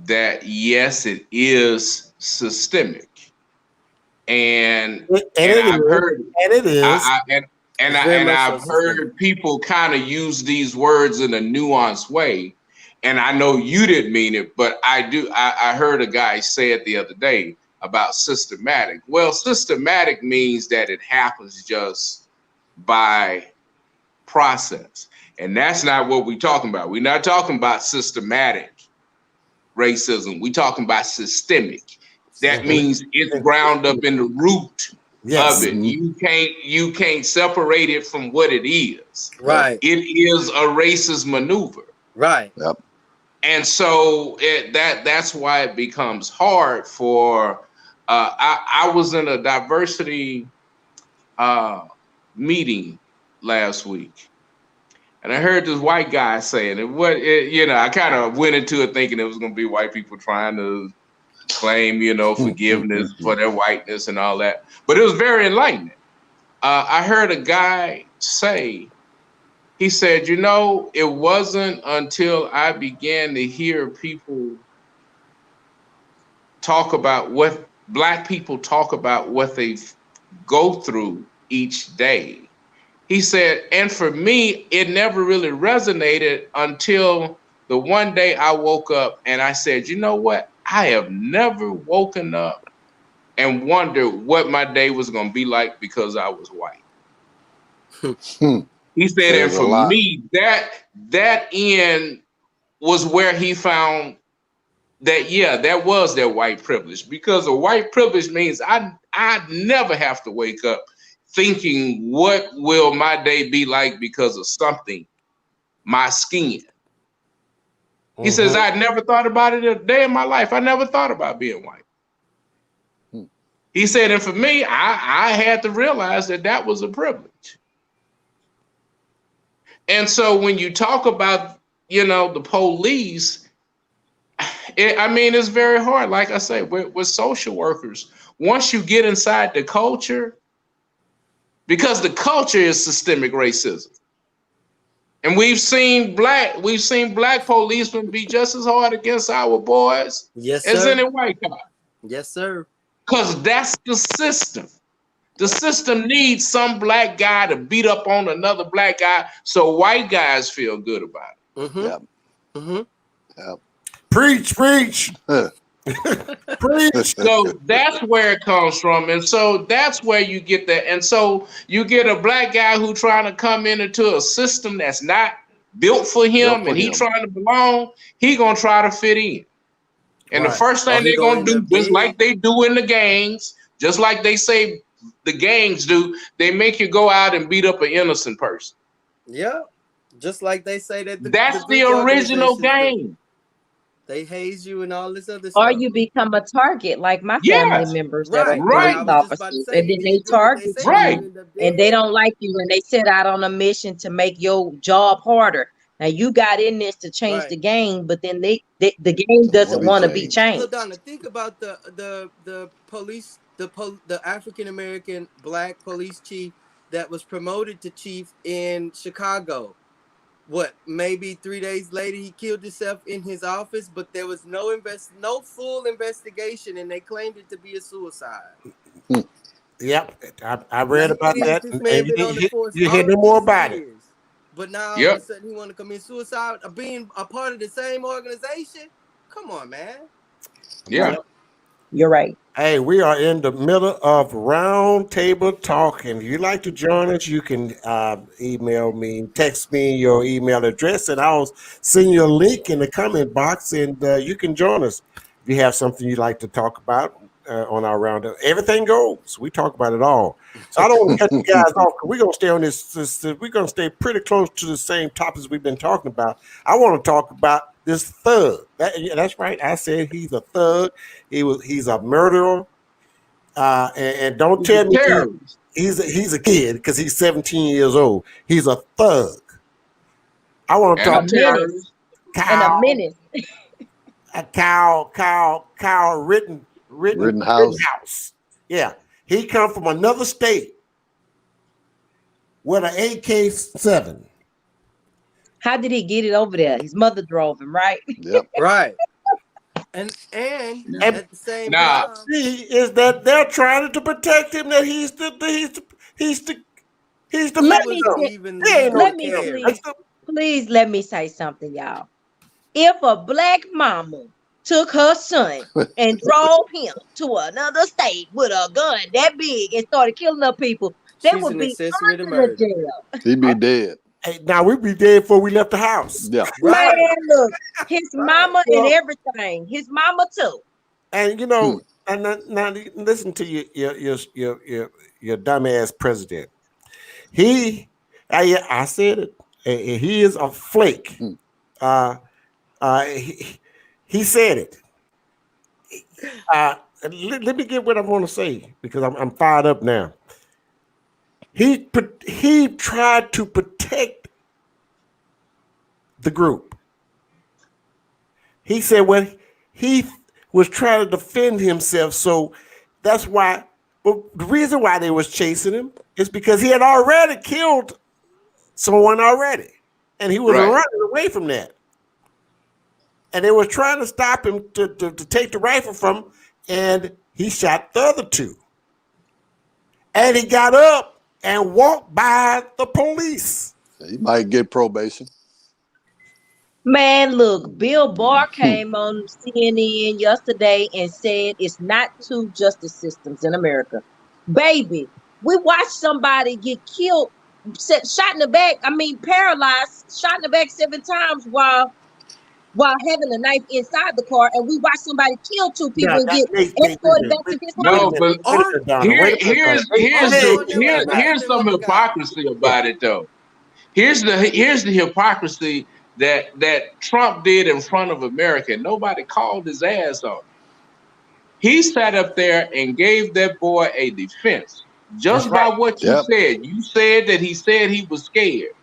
that yes, it is systemic, and I've heard, and it is, I've heard people kind of use these words in a nuanced way, and I know you didn't mean it, but I heard a guy say it the other day about systematic. Well, systematic means that it happens just by process, and that's not what we're talking about. We're not talking about systematic racism. We're talking about systemic. That means it's ground up in the root of it. You can't separate it from what it is. Right. It is a racist maneuver. Right. Yep. And so that's why it becomes hard for I was in a diversity meeting last week, and I heard this white guy saying it. I kind of went into it thinking it was going to be white people trying to claim, forgiveness for their whiteness and all that. But it was very enlightening. I heard a guy say, he said, it wasn't until I began to hear people talk about what Black people talk about what they go through each day. He said, and for me, it never really resonated until the one day I woke up and I said, you know what? I have never woken up and wondered what my day was going to be like because I was white. He said, and for me, that end was where he found that, yeah, that was their white privilege, because a white privilege means I never have to wake up thinking, what will my day be like because of something, my skin. He says, I never thought about it a day in my life. I never thought about being white. He said, and for me, I had to realize that was a privilege. And so when you talk about, the police, it's very hard. Like I say, with social workers, once you get inside the culture, because the culture is systemic racism. And we've seen black policemen be just as hard against our boys as any white cop. Yes, sir. Because that's the system. The system needs some black guy to beat up on another black guy so white guys feel good about it. Yep. Preach. Preach. So that's where it comes from. And so that's where you get that. And so you get a black guy who trying to come into a system that's not built for him, and he trying to belong, he gonna try to fit in. And the first thing they're gonna do, just like they do in the gangs, just like they say the gangs do, they make you go out and beat up an innocent person. Yeah. Just like they say that that's the original game. They haze you and all this other stuff. Or you become a target, like my family members that are police officers, and then they target you, and they don't like you, and they set out on a mission to make your job harder. Now you got in this to change the game, but then the game doesn't want to be changed. Look, Donna, think about the police, the African American black police chief that was promoted to chief in Chicago. What, maybe 3 days later he killed himself in his office, but there was no full investigation, and they claimed it to be a suicide. Yep, I read about that. You hear no more about it. But now all of a sudden he want to commit suicide, being a part of the same organization. Come on, man. Yeah. You're right. Hey, we are in the middle of Roundtable Talk, and if you'd like to join us, you can email me, text me your email address, and I'll send you a link in the comment box, and you can join us if you have something you'd like to talk about on our Roundtable. Everything goes. We talk about it all. So I don't want to cut you guys off, because we're going to stay on this. We're going to stay pretty close to the same topics we've been talking about. I want to talk about this thug. That's right. I said he's a thug. He's a murderer. And don't tell me he's a kid, because he's 17 years old. He's a thug. I want to talk to Kyle. Kyle Rittenhouse. Yeah, he come from another state with an AK-7. How did he get it over there? His mother drove him, right? Yep. Right. And at the same time, see, is that they're trying to protect him, that he's the please let me say something, y'all. If a black mama took her son and drove him to another state with a gun that big and started killing up people, they would be under jail. He'd be dead. Hey, now we'd be dead before we left the house. Yeah. Man, look, his mama and everything. His mama too. And and now listen to your dumbass president. I said it. He is a flake. He said it. Let me get what I want to say, because I'm fired up now. He tried to protect the group. He said, well, he was trying to defend himself, so that's why. But the reason why they was chasing him is because he had already killed someone already, and he was running away from that. And they were trying to stop him to take the rifle from him, and he shot the other two. And he got up and walk by the police. He might get probation. Man, look, Bill Barr came on CNN yesterday and said it's not two justice systems in America. Baby, we watched somebody get killed, shot in the back, paralyzed, shot in the back 7 times while having a knife inside the car, and we watched somebody kill 2 people and get escorted back to his house. No, but here's some hypocrisy about it though. Here's the hypocrisy that Trump did in front of America. Nobody called his ass on. He sat up there and gave that boy a defense just by what you said. You said that he said he was scared.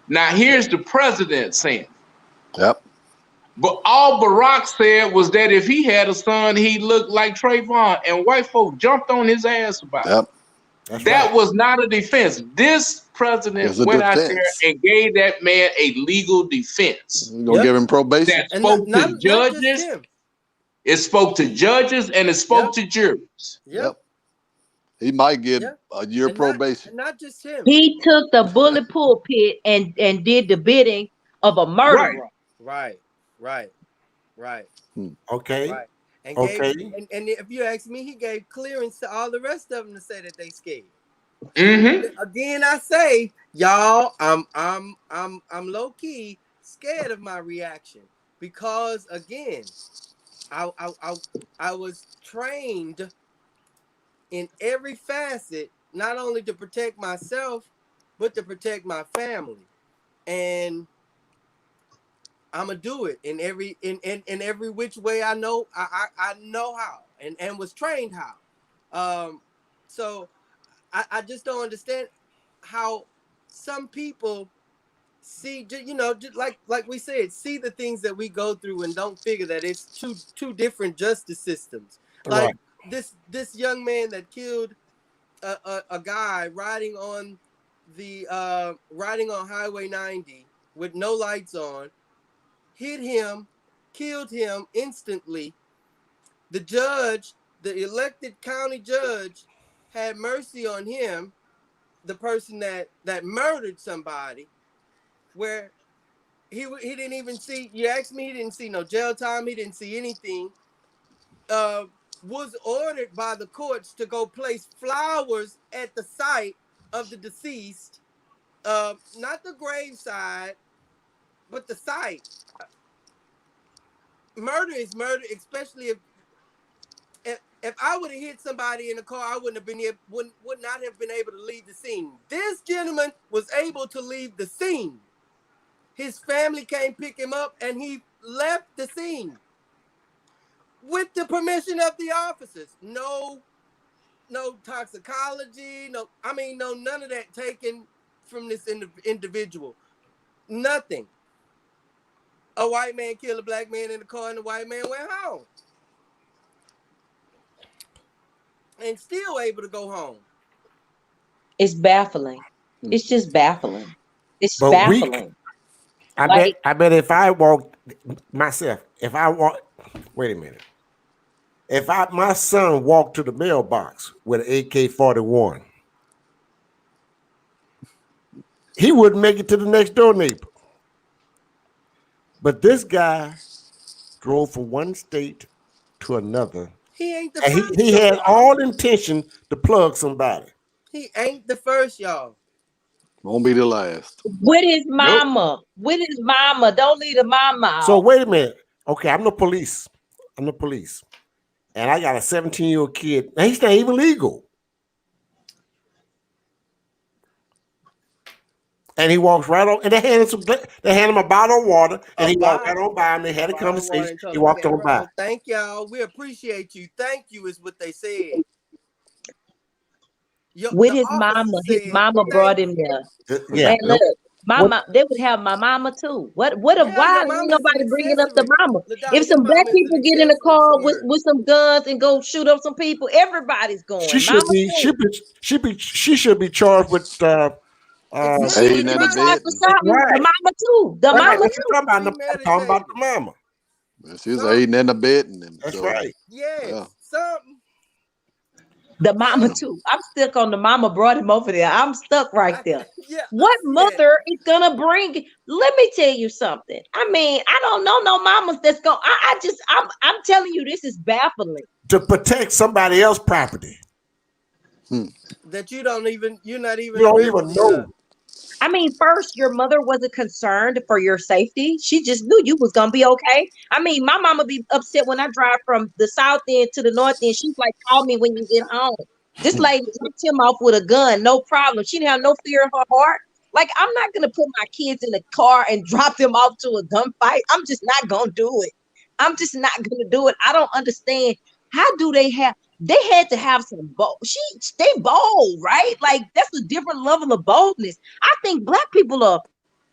Now here's the president saying. Yep. But all Barack said was that if he had a son, he looked like Trayvon, and white folk jumped on his ass about it. That was not a defense. This president went out there and gave that man a legal defense. You're gonna give him probation. That spoke to judges. It spoke to judges and it spoke to juries. Yep. He might get a year probation. Not just him. He took the bullet pulpit and did the bidding of a murderer. Right. Okay. Right. And and if you ask me, he gave clearance to all the rest of them to say that they scared. Again, I say, y'all, I'm low key scared of my reaction because again, I was trained in every facet, not only to protect myself, but to protect my family, and I'm gonna do it in every which way I know. I know how and was trained how. So I just don't understand how some people see, just like we said, see the things that we go through and don't figure that it's two different justice systems. Like this young man that killed a guy riding on Highway 90 with no lights on. Hit him, killed him instantly. The judge, the elected county judge, had mercy on him, the person that murdered somebody, where he didn't even see, you asked me, he didn't see no jail time, he didn't see anything. Was ordered by the courts to go place flowers at the site of the deceased, not the graveside, but the site. Murder is murder, especially if I would have hit somebody in the car, I would not have been able to leave the scene. This gentleman was able to leave the scene. His family came pick him up, and he left the scene with the permission of the officers. No toxicology, no, none of that taken from this individual. Nothing. A white man killed a black man in the car, and the white man went home. And still able to go home. It's baffling. It's just baffling. It's baffling. I bet if I walk myself, wait a minute. If my son walked to the mailbox with an AK-41, he wouldn't make it to the next door neighbor. But this guy drove from one state to another. He ain't the first. And he had all intention to plug somebody. He ain't the first, y'all. Won't be the last. With his mama. Nope. With his mama. Don't leave the mama out. So wait a minute. Okay, I'm the police. And I got a 17-year-old kid. Now he's not even legal. And he walks right on, and they hand him a bottle of water, and he walked right on by him. They had a conversation. He walked on by. Thank y'all. We appreciate you. Thank you is what they said. With his mama brought him there. Yeah. And look, they would have my mama too. Why ain't nobody bringing up the mama? If some black people get in a car with some guns and go shoot up some people, everybody's going. She should be charged with the mama too. The mama too. I'm talking about the mama. She's aiding and abetting him. That's right. Yeah. Something. The mama too. I'm stuck on the mama brought him over there. I'm stuck right there. Yeah, What mother is gonna bring? Let me tell you something. I mean, I don't know no mamas that's going. I'm telling you, this is baffling. To protect somebody else's property that you're not even you don't even know. I mean, first, your mother wasn't concerned for your safety. She just knew you was gonna be okay. I mean, my mama be upset when I drive from the south end to the north end. She's like, call me when you get home. This lady dropped him off with a gun, no problem. She didn't have no fear in her heart. Like, I'm not gonna put my kids in the car and drop them off to a gunfight. I'm just not gonna do it. I'm just not gonna do it. I don't understand. How do they have? They had to have some bold. They bold, right? Like, that's a different level of boldness. I think black people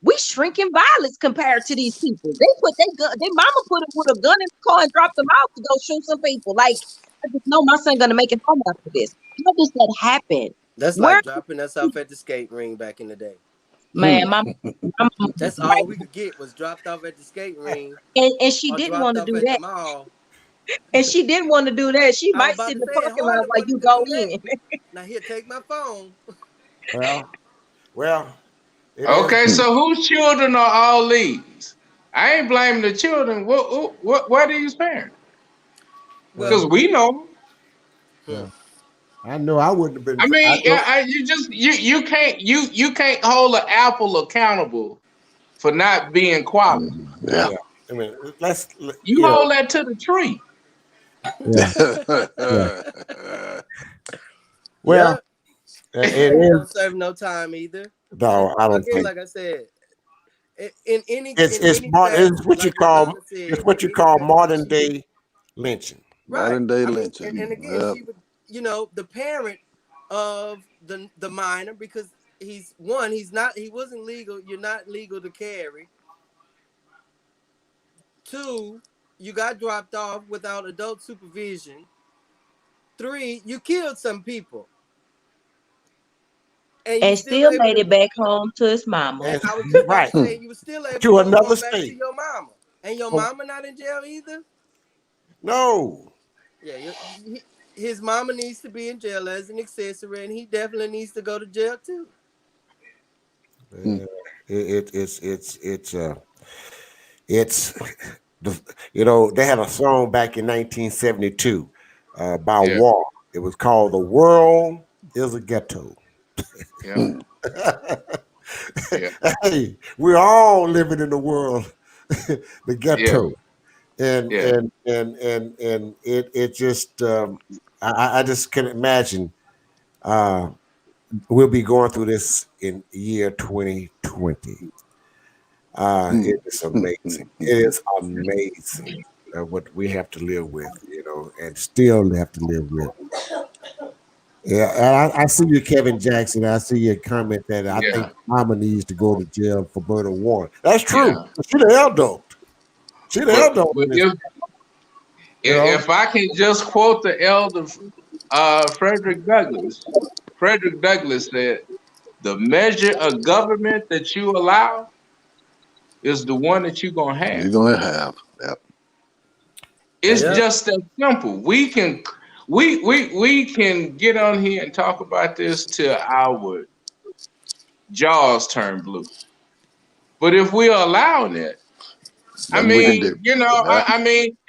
we shrink in violence compared to these people. They put their mama put them with a gun in the car and dropped them out to go shoot some people. Like, I just know my son gonna make it home after this. How does that happen? That's like dropping us off at the skate ring back in the day. Man, that's all we could get was dropped off at the skate ring. And she didn't want to do that. And she didn't want to do that. She might sit in the parking lot while you go in. Now here, take my phone. Well. Okay, so whose children are all these? I ain't blaming the children. What are these parents? Because we know. Yeah. I know I wouldn't have been. I mean, you can't hold an apple accountable for not being quality. Yeah. I mean, you hold that to the tree. Yeah. Well, it don't serve no time either. No, I don't think. Like I said, it's what you call modern day lynching. Right. Modern day lynching. And again, she would, the parent of the minor, because he wasn't legal. You're not legal to carry. 2, you got dropped off without adult supervision. 3, you killed some people. And still made it back home to his mama. And I was just about to say, you were still able to another state. Back to your mama. And your mama not in jail either? No. Yeah, his mama needs to be in jail as an accessory, and he definitely needs to go to jail too. They had a song back in 1972 about war. It was called "The World Is a Ghetto." Yeah. Hey, we're all living in the world, the ghetto, and it just I just can imagine we'll be going through this in year 2020. It is amazing. It is amazing what we have to live with, and still have to live with. Yeah, I see you, Kevin Jackson. I see your comment that I think mama needs to go to jail for murder warrant. That's true. Yeah. She the hell don't. She the hell don't. If I can just quote the elder Frederick Douglass. Frederick Douglass said, "The measure of government that you allow is the one that you're gonna have." You're gonna have. Yep. It's just that simple. We can get on here and talk about this till our jaws turn blue. But if we're allowing it, I mean,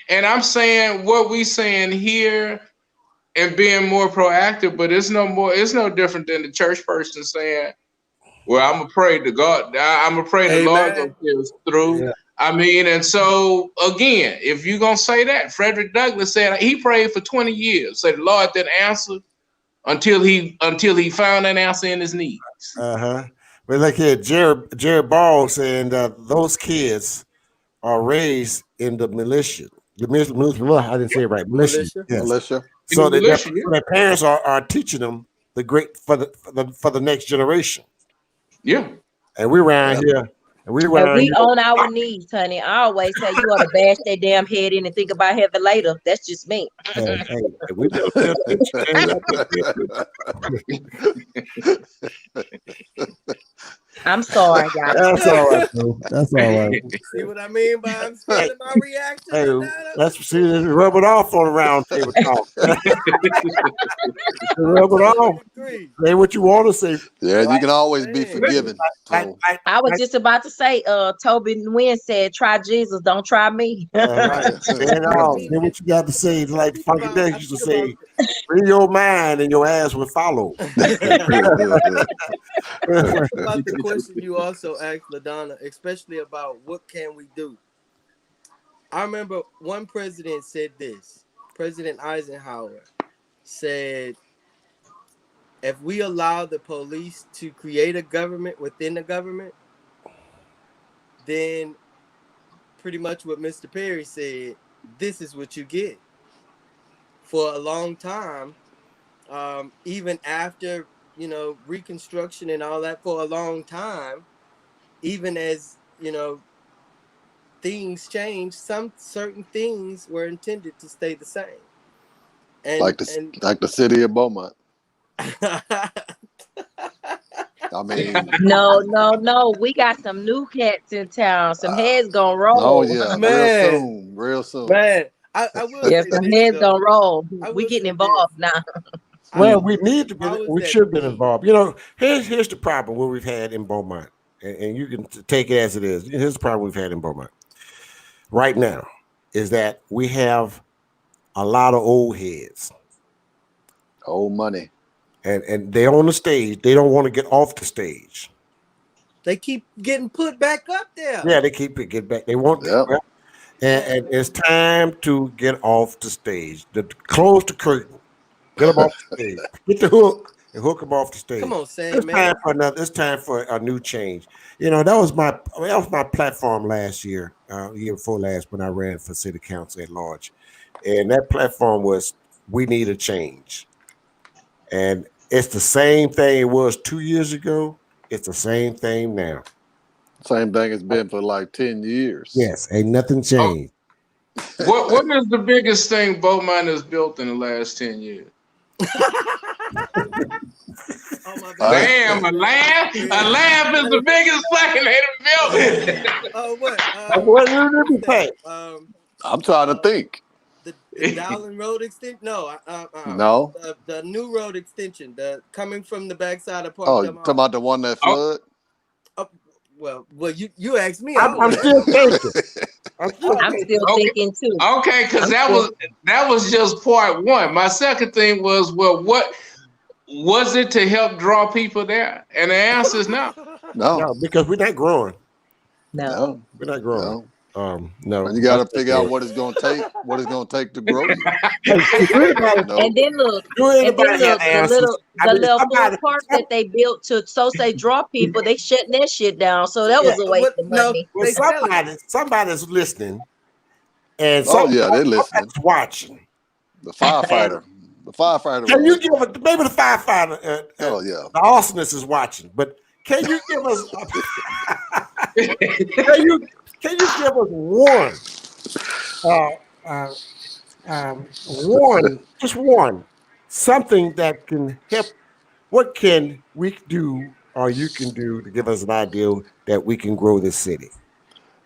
and I'm saying what we saying here and being more proactive, but it's no different than the church person saying, well, I'm gonna pray to God. I'm gonna pray the Lord gonna see us through. Yeah. I mean, and so again, if you're gonna say that, Frederick Douglass said he prayed for 20 years. Said the Lord didn't answer until he found an answer in his knees. But look here, Jerry Ball saying that those kids are raised in the militia. I didn't say it right. Militia. Yes. Militia. So their parents are teaching them the great for the next generation. Yeah. And we around here. And we on our knees, honey. I always say you ought to bash that damn head in and think about heaven later. That's just me. I'm sorry, y'all. That's all right, bro. That's all right. See what I mean by I'm scared of my reaction? Hey, Ladonna? let's see. Rub it off on the round table talk. Rub it off. Say what you want to say. Yeah, you can always be Man. forgiven. So I was just about to say, Toby Nguyen said, try Jesus, don't try me. Right. Say it all. Say what you got to say. Like Funky Days used to say, free your mind and your ass will follow. About the question you also asked LaDonna, especially about what can we do. I remember one president said this. President Eisenhower said, if we allow the police to create a government within the government, then pretty much what Mr. Perry said, this is what you get. For a long time, even after, Reconstruction and all that, for a long time, even as, things changed, some certain things were intended to stay the same. And like the city of Beaumont. I mean, No. We got some new cats in town. Some heads gonna roll. oh yeah, Man. real soon. Man, I will Yeah, say some this, heads though. gonna roll. I We will getting say involved this. now. Well, we need to be. How is We that should be need? involved. Here's the problem what we've had in Beaumont, and you can take it as it is. Here's the problem we've had in Beaumont right now is that we have a lot of old heads, Old money. and they're on the stage. They don't want to get off the stage. They keep getting put back up there. Yeah, they keep it get back. They want, and it's time to get off the stage. Close the curtain. Get them off the stage. Get the hook and hook them off the stage. Come on, Sam, It's time for a new change. That was my platform last year, year before last, when I ran for city council at large, and that platform was we need a change, and it's the same thing it was 2 years ago. It's the same thing now. Same thing it's been for like 10 years. Yes, ain't nothing changed. What is the biggest thing Beaumont has built in the last 10 years? Oh my God. Damn, a laugh is the biggest thing they done built. Oh, what? What did you say? I'm trying to think. The Dowling Road extension? No. No. The new road extension, coming from the backside of Park. Oh, you talking about the one that flood? Well, you asked me. I'm still thinking. I'm still thinking too. Okay, because that was just part one. My second thing was, well, what was it to help draw people there? And the answer is no. No, because we're not growing. No, we're not growing. No. And you got to figure out what it's going to take. What it's going to take to grow. And then look, the little food park that they built to say draw people, they shutting that shit down. So that was a waste of money. Well, somebody's listening, and they're listening. Watching. The firefighter. Can you give us maybe the firefighter? The awesomeness is watching, but can you give us? Can you give us one, something that can help? What can we do, or you can do, to give us an idea that we can grow this city?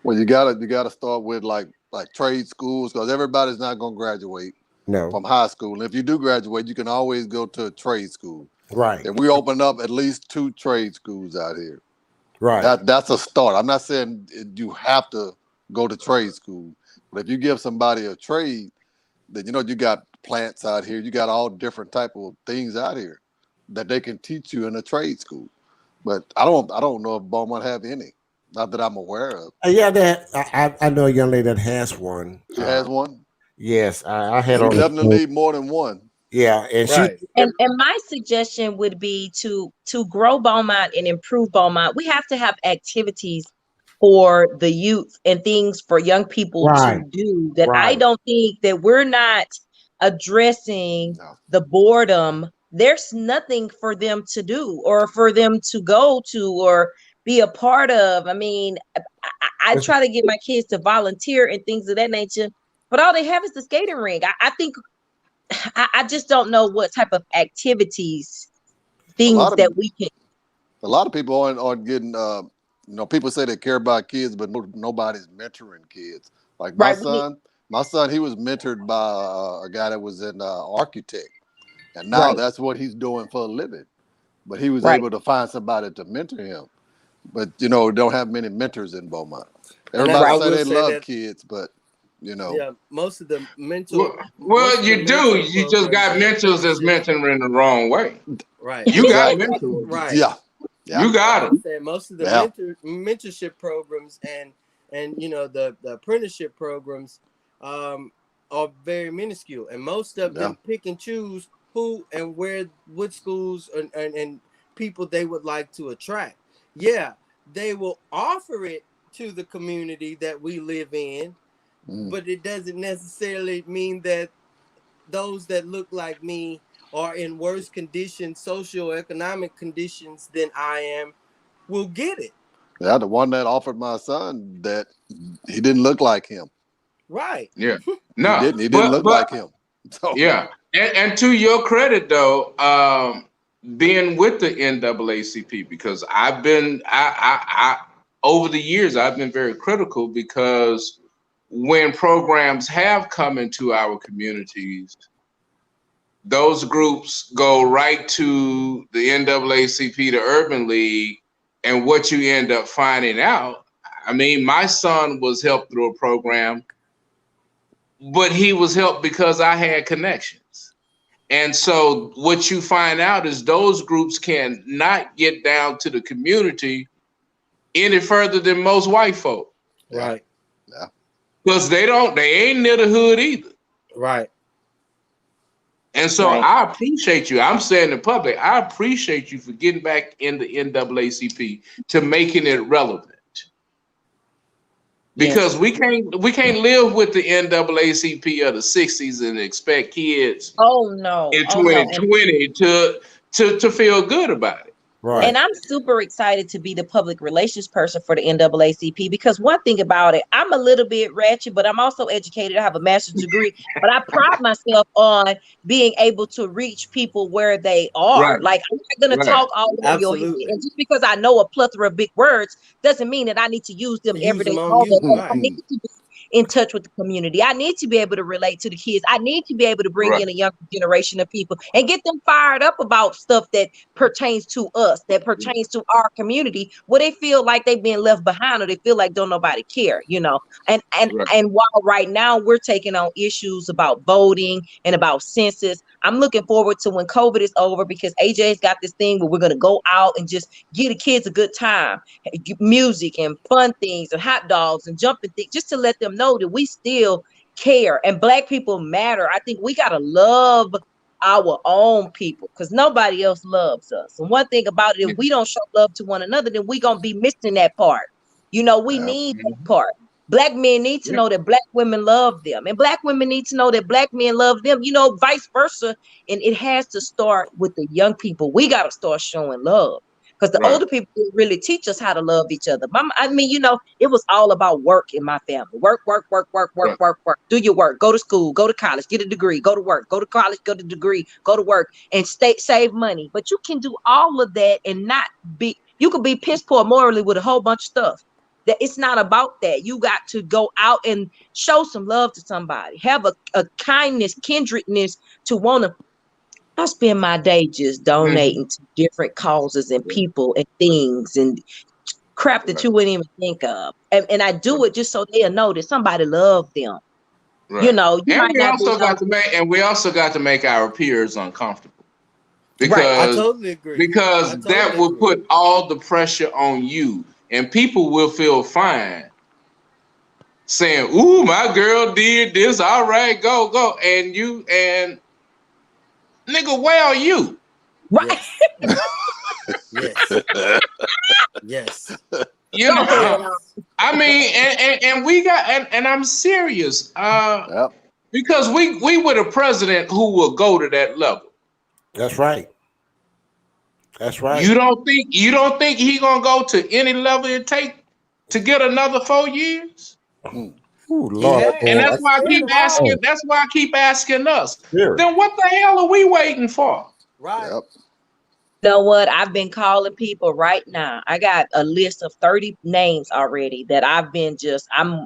Well, you gotta start with like trade schools, because everybody's not gonna graduate from high school. And if you do graduate, you can always go to a trade school. Right. And we open up at least 2 trade schools out here. Right. That's a start. I'm not saying you have to go to trade school, but if you give somebody a trade, then you got plants out here. You got all different type of things out here that they can teach you in a trade school. But I don't know if Beaumont have any. Not that I'm aware of. I know a young lady that has one. She has one? Yes, I had. You definitely need more than one. Yeah, and and my suggestion would be to grow Beaumont and improve Beaumont. We have to have activities for the youth and things for young people to do that. I don't think that we're not addressing the boredom. There's nothing for them to do or for them to go to or be a part of. I mean, I try to get my kids to volunteer and things of that nature, but all they have is the skating rink. I think I just don't know what type of activities, things that we can. a lot of people aren't getting. People say they care about kids, but nobody's mentoring kids. Like my son, he was mentored by a guy that was an architect, and now that's what he's doing for a living. But he was able to find somebody to mentor him. But don't have many mentors in Beaumont. Everybody say they love kids, but yeah, most of the mental. Well, you do. You just got mentors that's mentoring in the wrong way. Right. You got mentors. Right. Yeah. You got it. Most of the mentorship programs and the apprenticeship programs are very minuscule, and most of them pick and choose who and what schools and people they would like to attract. Yeah, they will offer it to the community that we live in, but it doesn't necessarily mean that those that look like me are in worse conditions, socioeconomic conditions than I am, will get it. Yeah, the one that offered my son that he didn't look like him. Right. Yeah. No, he didn't look like him. So. Yeah. And to your credit though, being with the NAACP, because I've been I over the years I've been very critical, because when programs have come into our communities, those groups go right to the NAACP, the Urban League, and what you end up finding out. I mean, my son was helped through a program, but he was helped because I had connections. And so what you find out is those groups can not get down to the community any further than most white folk. Right. Yeah. Because they ain't near the hood either. Right. And so I appreciate you. I'm saying in public, I appreciate you for getting back in the NAACP to making it relevant. Because we can't live with the NAACP of the 60s and expect kids in 2020 to feel good about it. Right. And I'm super excited to be the public relations person for the NAACP, because one thing about it, I'm a little bit ratchet, but I'm also educated. I have a master's degree, but I pride myself on being able to reach people where they are. Right. Like, I'm not going to talk all over your head. And just because I know a plethora of big words doesn't mean that I need to use them every day. I need to be in touch with the community. I need to be able to relate to the kids. I need to be able to bring in a younger generation of people and get them fired up about stuff that pertains to us, that pertains to our community, where they feel like they've been left behind, or they feel like don't nobody care, And while right now we're taking on issues about voting and about census, I'm looking forward to when COVID is over, because AJ's got this thing where we're going to go out and just give the kids a good time, music and fun things and hot dogs and jumping things, just to let them know that we still care and Black people matter. I think we got to love our own people, because nobody else loves us. And one thing about it, if we don't show love to one another, then we're going to be missing that part. We need that part. Black men need to know that Black women love them, and Black women need to know that Black men love them, vice versa. And it has to start with the young people. We got to start showing love, because the older people really teach us how to love each other. It was all about work in my family. Work. Do your work. Go to school. Go to college. Get a degree. Go to work. Go to college. Go to degree. Go to work. And save money. But you can do all of that and not be. You could be piss poor morally with a whole bunch of stuff. That it's not about that. You got to go out and show some love to somebody. Have a kindness, kindredness to want to. I spend my day just donating to different causes and people and things and crap that you wouldn't even think of. And I do it just so they'll know that somebody loved them. Right. And we also got to make our peers uncomfortable. Because I totally agree. Because that will put all the pressure on you. And people will feel fine saying, "Ooh, my girl did this. All right, go." And nigga, where are you? Right. Yes. Yes. I mean, and we got, and I'm serious. Because we with a president who will go to that level. That's right. That's right. You don't think he gonna go to any level it take to get another 4 years? Ooh, Lord. And that's why I keep asking. That's why I keep asking us. Then what the hell are we waiting for? Right. Yep. You know what? I've been calling people right now. I got a list of 30 names already that I'm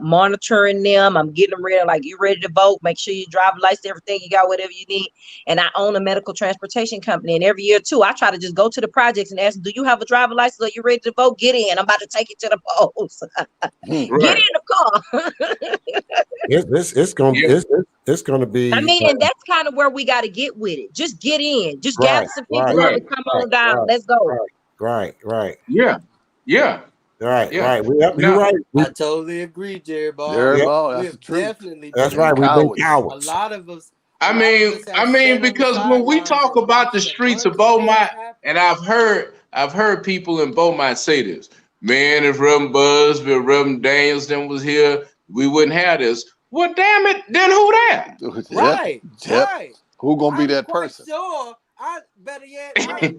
monitoring them. I'm getting them ready. Like, you ready to vote? Make sure you drive a license, everything you got, whatever you need. And I own a medical transportation company. And every year too, I try to just go to the projects and ask them, do you have a driver license? Are you ready to vote? Get in. I'm about to take you to the polls. Get in the car. It's gonna be. I mean, and that's kind of where we got to get with it. Just get in. Just gather some people up and come on down. Let's go. Right. Yeah. Right. You're right. I totally agree, Jerry Ball. Jerry Ball, that's the truth. Definitely. That's right. We've been cowards. A lot of us. I mean, because when we talk about the streets of Beaumont, and I've heard people in Beaumont say this, man, if Reverend Busby, Reverend Daniels then was here, we wouldn't have this. Well, damn it, then who that? Right. Who gonna be that person? Sure. I'm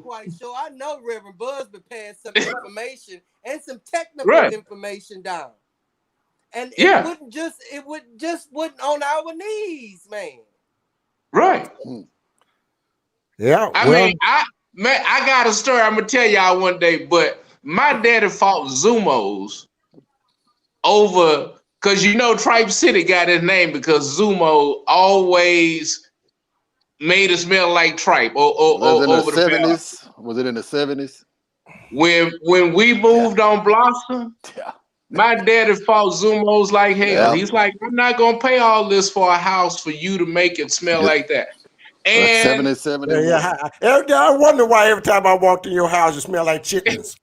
quite sure. I know Reverend Busby passed some information and some technical information down. And it wouldn't on our knees, man. Right. Yeah. I got a story I'm gonna tell y'all one day, but my daddy fought Zumos over, because Tripe City got his name because Zumo always made it smell like tripe over the 70s. Was it in the 70s? When we moved on Blossom, my daddy fought Zumos like hell. Yeah. He's like, I'm not gonna pay all this for a house for you to make it smell like that. And 70. I wonder why every time I walked in your house, it smelled like chitlins.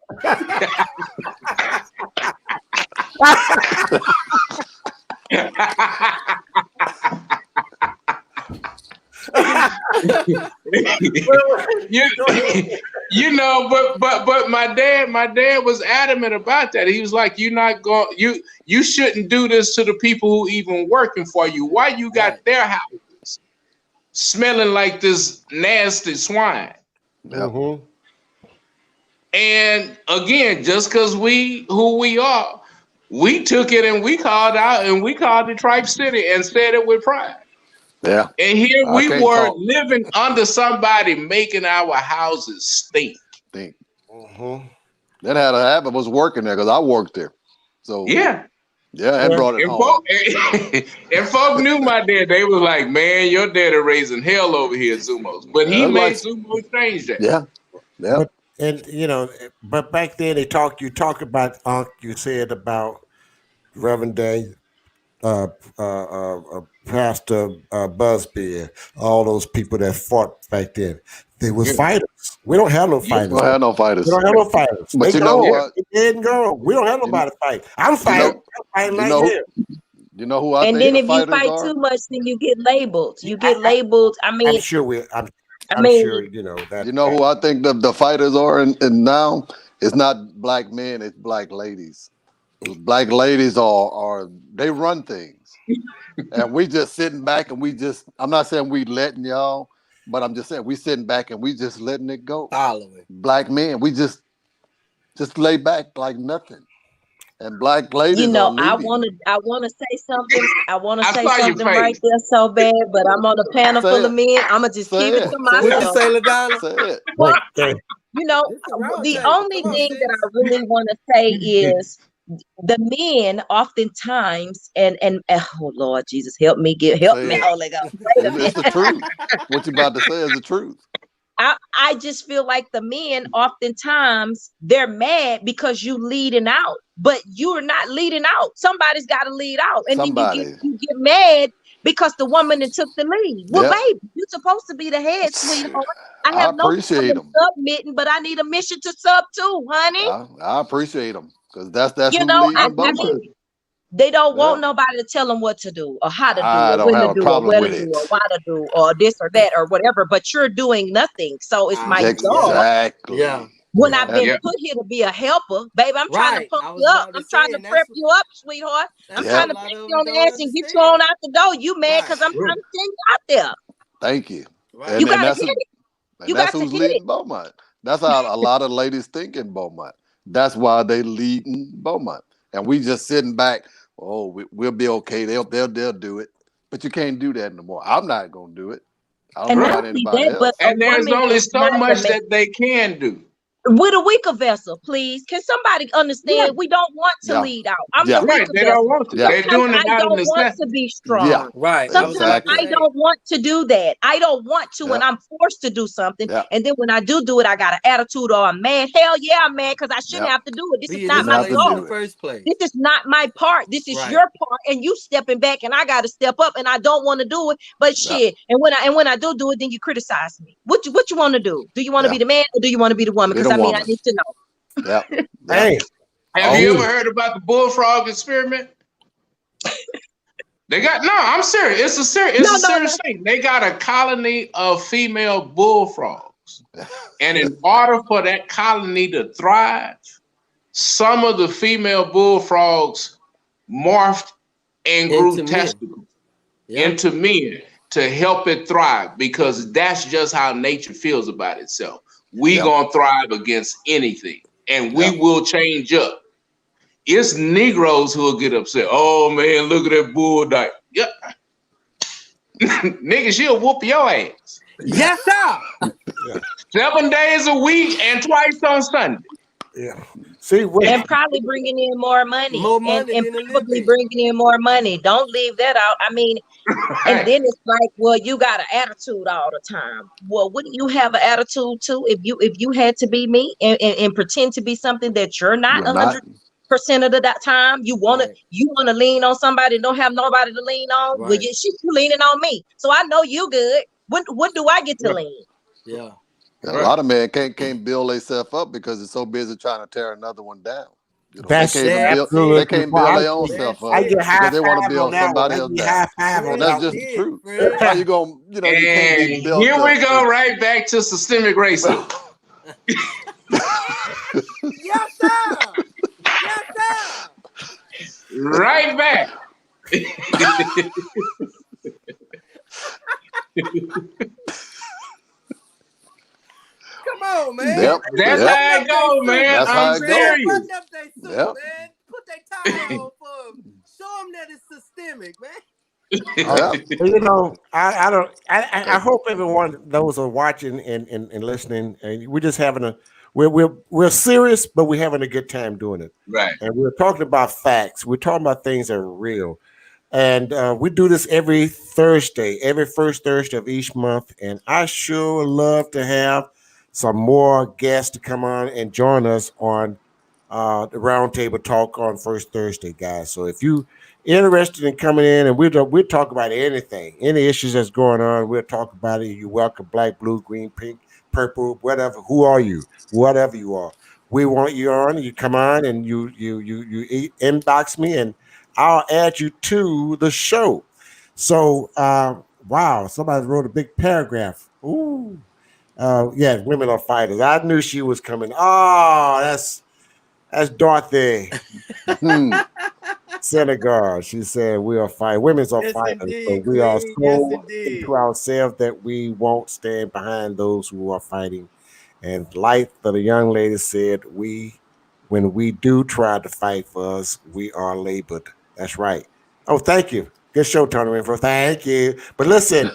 but my dad was adamant about that. He was like, you shouldn't do this to the people who even working for you. Why you got their houses smelling like this nasty swine? Mm-hmm. And again, just because who we are, we took it and we called it Tripe City and said it with pride. Yeah. And here we were living under somebody making our houses stink. Mm-hmm. That had to happen. Was working there because I worked there. So and brought it home. And folk knew my dad. They was like, man, your daddy raising hell over here at Zumos. But he made Zumos change that. Yeah. But back then you talk about you said about Reverend Day, Pastor Busby, all those people that fought back then. They was fighters. We don't have no fighters. We don't have no fighters. But you know what? They didn't go. We don't have nobody to fight. I'm fighting. I'm fighting right here. You know who I think? And then if you fight too much, then you get labeled. I mean, I'm sure I'm sure that. You know who I think the fighters are, and now it's not black men, it's black ladies. Black ladies are they run things, and we just sitting back and I'm not saying we letting y'all, but I'm just saying we sitting back and we just letting it go. Following black men, we just lay back like nothing. And black ladies, I want to say something. I want to say something right there so bad, but I'm on a panel full of men. I'm gonna just keep it to myself. Well, the only thing that I really want to say is the men oftentimes, and oh Lord Jesus, help me, Holy Ghost. It's the truth. What you about to say is the truth. I just feel like the men oftentimes they're mad because you leading out, but you're not leading out. Somebody's got to lead out, and then you get mad because the woman that took the lead. Well, baby, you're supposed to be the head, sweetheart. I have no problem submitting, but I need a mission to sub too, honey. I appreciate them because that's I mean, they don't want nobody to tell them what to do or how to do or when to do or where to do or why to do or this or that or whatever, but you're doing nothing. So it's my job. Exactly. Yeah. When I've been put here to be a helper, baby, I'm trying to pump you up. I'm trying to prep you up, sweetheart. I'm trying to pick you on the ass and get you on out the door. You mad because I'm trying to send you out there. Thank you. Right. You got to get it. You got to get it. Beaumont. That's how a lot of ladies think in Beaumont. That's why they lead in Beaumont. And we just sitting back. Oh, we'll be okay. They'll do it. But you can't do that anymore. I'm not gonna do it. I don't And know not about only anybody that, but else. a And there's woman only is so not the much man. that they can do. With a weaker vessel, please. Can somebody understand? We don't want to Yeah. lead out. I'm Yeah. the Right. weaker They don't vessel. want to. Yeah. They're Sometimes doing it I out of don't want to necessity. be strong. Yeah. Right. Sometimes Exactly. I don't want to do that. I don't want to, and Yeah. I'm forced to do something. Yeah. And then when I do it, I got an attitude or I'm mad. Hell yeah, I'm mad because I shouldn't Yeah. have to do it. This Be is in not this Didn't my have to place in do the goal. it. first place. This is not my part. This is Right. your part, and you stepping back, and I got to step up, and I don't want to do it. But Yeah. shit, and when I do it, then you criticize me. What you want to do? Do you want to Yeah. be the man or do you want to be the woman? Be Because the I mean, I woman. need to know. Yeah. Yeah. Hey, Have Oh, you ever yeah. heard about the bullfrog experiment? They got I'm serious. It's a serious No. thing. They got a colony of female bullfrogs, and in order for that colony to thrive, some of the female bullfrogs morphed and grew Into men. testicles Yeah. into men to help it thrive, because that's just how nature feels about itself. We Yeah. gonna thrive against anything, and we Yeah. will change up. It's Negroes who will get upset. Oh man, look at that bull dyke. Yeah. Nigga, she'll whoop your ass. Yes, sir. 7 days a week and twice on Sunday. Yeah. See what? And probably bringing in more money, More and money than a probably living. bringing in more money. Don't leave that out. I mean, and Right. then it's like, well, you got an attitude all the time. Well, wouldn't you have an attitude too if you had to be me and pretend to be something that you're not You're not. 100% of the time? You wanna Right. lean on somebody and don't have nobody to lean on. Well, Right. you leaning on me, so I know you good. When do I get to lean? Yeah. A lot of men can't build themselves up because they're so busy trying to tear another one down. You know, That's they can't even That's build. absolutely They it. can't why build I their own get- self That's I up get it. high because they want to five build on that one. somebody I else get down. high five on And that that's one. just the it, truth. Fred. How you gonna, you know, you can't be And built here up. we go right back to systemic racism. Yes, sir. Yes, sir. Right back. Come on, man. Yep. That's Yep. how it goes, man. That's how I'm it goes. serious. Button up their suit, Yep. man. Put their tie on for them. Show them that it's systemic, man. Yeah. You know, I hope everyone, those are watching and listening, and we're just having we're serious, but we're having a good time doing it. Right. And we're talking about facts. We're talking about things that are real. And we do this every Thursday, every first Thursday of each month. And I sure love to have some more guests to come on and join us on the Roundtable Talk on first Thursday, guys. So if you interested in coming in, and we'll talk about anything, any issues that's going on, we'll talk about it. You're welcome, black, blue, green, pink, purple, whatever. Who are you? Whatever you are. We want you on. You come on and you inbox me and I'll add you to the show. So wow, somebody wrote a big paragraph. Ooh. Yeah, women are fighters. I knew she was coming. Oh, that's Dorothy Senegal. She said we are fighting. Women's are Yes, fighters. indeed, So we are Queen. so Yes, indeed. into ourselves that we won't stand behind those who are fighting. And like the young lady said, when we do try to fight for us, we are labored. That's right. Oh, thank you. Good show, Tony Renfro. Thank you. But listen,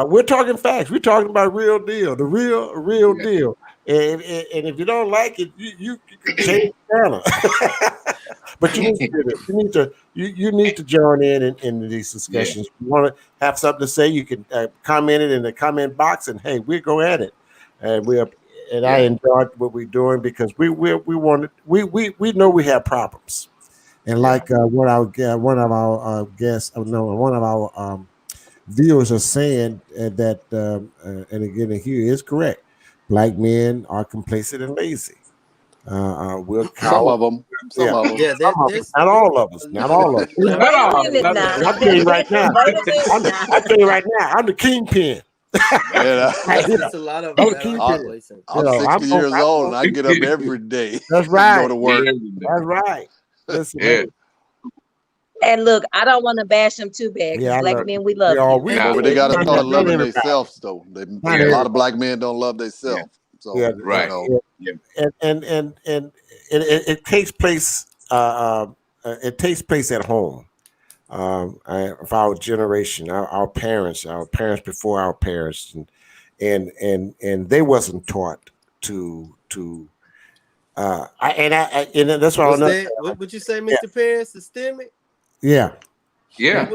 we're talking facts. We're talking about real deal, the real deal. And if you don't like it, you can change the channel. But you need to do this. You need to join in these discussions. If you want to have something to say, you can comment it in the comment box, and hey, we'll go at it. And I enjoyed what we're doing because we know we have problems. And like one of our guests, one of our viewers are saying that, and again, he is correct. Black men are complacent and lazy. We're Some of them. Yeah, Yeah, not all of us. Not all of us. Wait a minute now. I'm telling you right now. Wait a minute now. I'm telling you right now. I'm the kingpin. Yeah. there's a lot of I'm them that keeping are it. complacent. I'm You know, 60 years old and I get up every day. That's to right. go to work. That's right. Listen, Yeah. And look, I don't want to bash them too bad. Yeah, I Black love- men, we love Yeah, you. we Yeah, But they got to Not start loving everybody. themselves, though. A lot of black men don't love themselves. So, Yeah, Right. you know, and it takes place. It takes place at home. of our generation, our parents before our parents, and they wasn't taught to. And that's why what would you say, Mr. Perry? Systemic? Yeah. Yeah.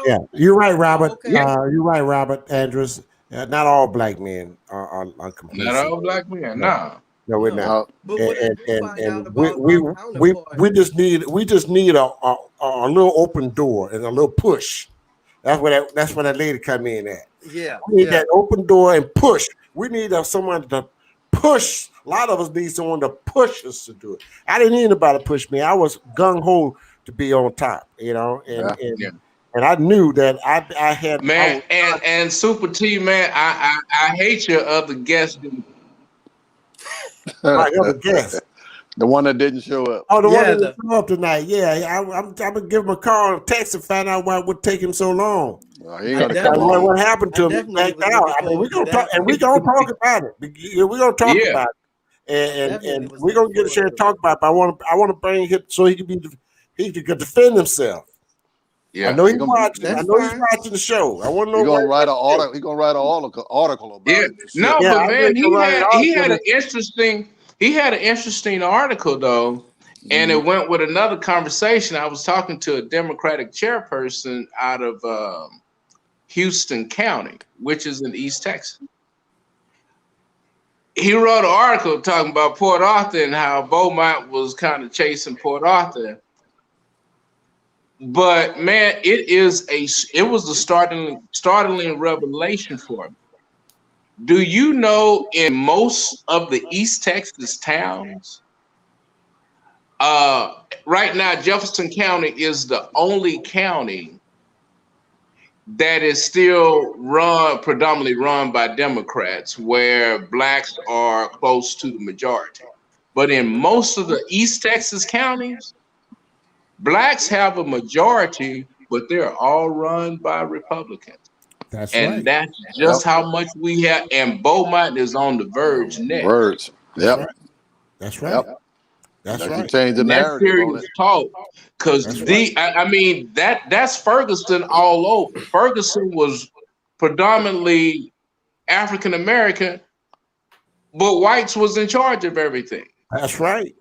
Yeah, you're right, Robert. Okay. You're right, Robert Andrews. Not all black men are complacent. Not all black men, no. No, we're not. But what I do find out about we just need a little open door and a little push. That's where that lady come in at. Yeah. We need that open door and push. We need someone to push. A lot of us need someone to push us to do it. I didn't need anybody to push me. I was gung ho to be on top, and I knew that I had and Super T, man, I hate your other guest. My other guest. The one that didn't show up. Oh, the one that didn't show up tonight. Yeah, I'm gonna give him a call or text and find out why it would take him so long. He ain't gonna come on. What happened to him back out? I mean, we're gonna talk, and we're gonna talk about it. We're gonna talk about it, and we're gonna get a chance to talk about it. But I want to bring him so he can defend himself. Yeah, I know he's watching. I know he's watching the show. I want to know. He's gonna write an article. He's gonna write an article about it. No, but man, he had an interesting article though, and it went with another conversation. I was talking to a Democratic chairperson out of Houston County, which is in East Texas. He wrote an article talking about Port Arthur and how Beaumont was kind of chasing Port Arthur. But man, it was a startling revelation for me. Do you know in most of the East Texas towns, right now Jefferson County is the only county that is still predominantly run by Democrats, where blacks are close to the majority. But in most of the East Texas counties, blacks have a majority, but they're all run by Republicans. That's right. That's just how much we have. And Beaumont is on the verge next. Yep. That's right. That's right. You change the narrative on it. Talk, because that's Ferguson all over. Ferguson was predominantly African American, but whites was in charge of everything. That's right.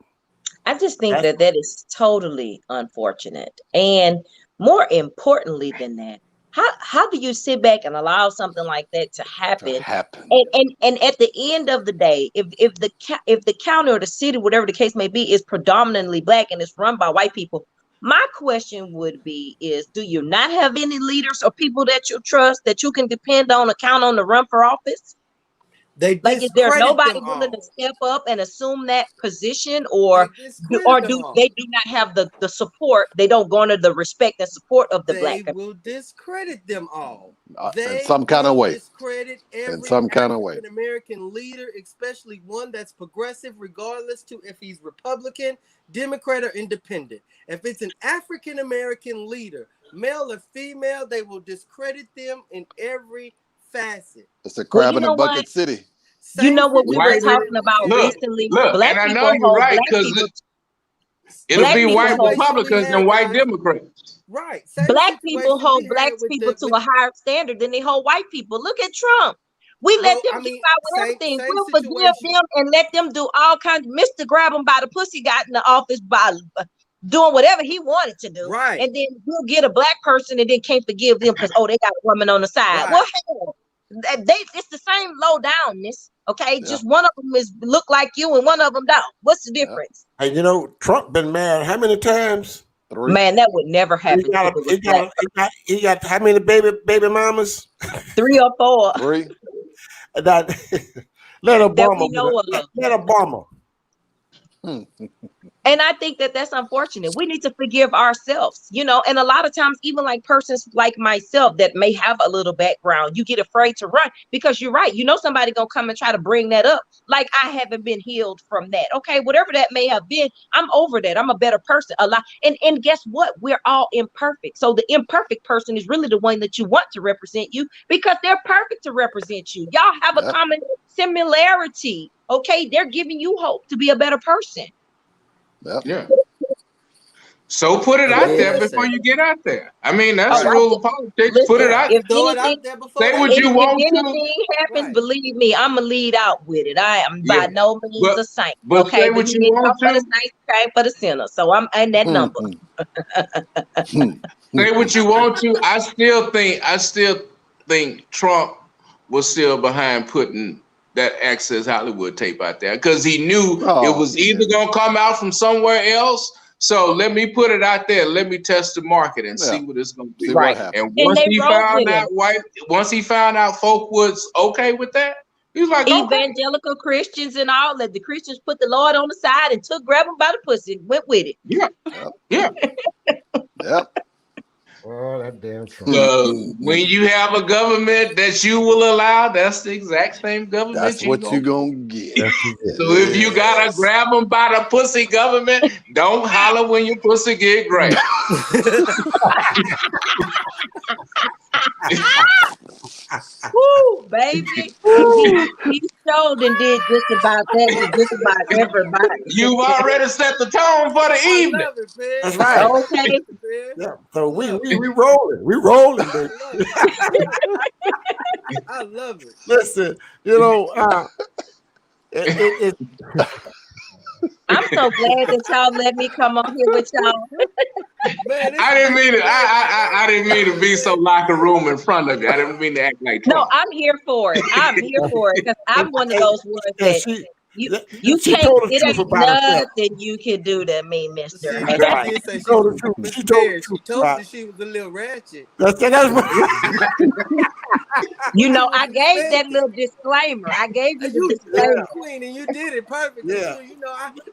I just think that is totally unfortunate. And more importantly than that, how do you sit back and allow something like that to happen? And at the end of the day, if the county or the city, whatever the case may be, is predominantly black and it's run by white people, my question would be do you not have any leaders or people that you trust that you can depend on or count on to run for office? Is there nobody willing to step up and assume that position, or do they do not have the support? They don't garner the respect and support of the black people. They will discredit them all. In some kind of way. Discredit every American leader, especially one that's progressive, regardless to if he's Republican, Democrat, or Independent. If it's an African American leader, male or female, they will discredit them in every facet. It's a crab in a bucket city. You know what we were talking about recently? Black and I know you're right, because it'll be white Republicans and white Democrats. Right. Black people hold black people to a higher standard than they hold white people. Look at Trump. We let them get by with everything. We'll forgive them and let them do all kinds. Mr. Grab them by the pussy got in the office by doing whatever he wanted to do. Right. And then we'll get a black person and then can't forgive them because, they got a woman on the side. Right. Well, hell, it's the same low downness. Okay, just one of them look like you and one of them don't. What's the difference? Hey, Trump been married how many times? 3. Man, that would never happen. He got how many baby mamas? 3 or 4. 3. Let Obama. And I think that's unfortunate. We need to forgive ourselves, and a lot of times, even like persons like myself that may have a little background, you get afraid to run because you're right. Somebody gonna come and try to bring that up. Like I haven't been healed from that. Okay, whatever that may have been, I'm over that. I'm a better person. A lot. And guess what? We're all imperfect. So the imperfect person is really the one that you want to represent you because they're perfect to represent you. Y'all have a common similarity. Okay, they're giving you hope to be a better person. Yep. Yeah. So put it out there before you get out there. I mean, that's the rule of politics. Listen, put it out. Throw it out there before. Say what you want if anything happens, believe me, I'm gonna lead out with it. I am by no means a saint. But okay, say but what you you want for the saints, came for the sinner. So I'm in that number. Say what you want to. I still think Trump was still behind putting that Access Hollywood tape out there because he knew it was either gonna come out from somewhere else. So let me put it out there. Let me test the market and see what it's gonna be. Right. And once he found out folk was okay with that, he was like, evangelical Christians and all that. The Christians put the Lord on the side and grabbed him by the pussy, went with it. Yeah. Oh, that damn Trump. When you have a government that you will allow, that's the exact same government. That's what you're gonna get. So if you gotta grab them by the pussy, government, don't holler when your pussy get grabbed. Woo, baby. He showed and did just about that to just about everybody. You've already set the tone for the evening. That's right. Okay. Yeah. So we rolling. We rolling, baby. I love it. Listen, it's I'm so glad that y'all let me come on here with y'all. Man, I didn't mean to be so locker room in front of you. I didn't mean to act like Trump. No, I'm here for it. I'm here for it because I'm one of those ones that you can't. It ain't nothing you can do to me, Mister. She told you she was a little ratchet. That's I gave that little disclaimer. I gave you the disclaimer, Queen, and you did it perfectly. Yeah.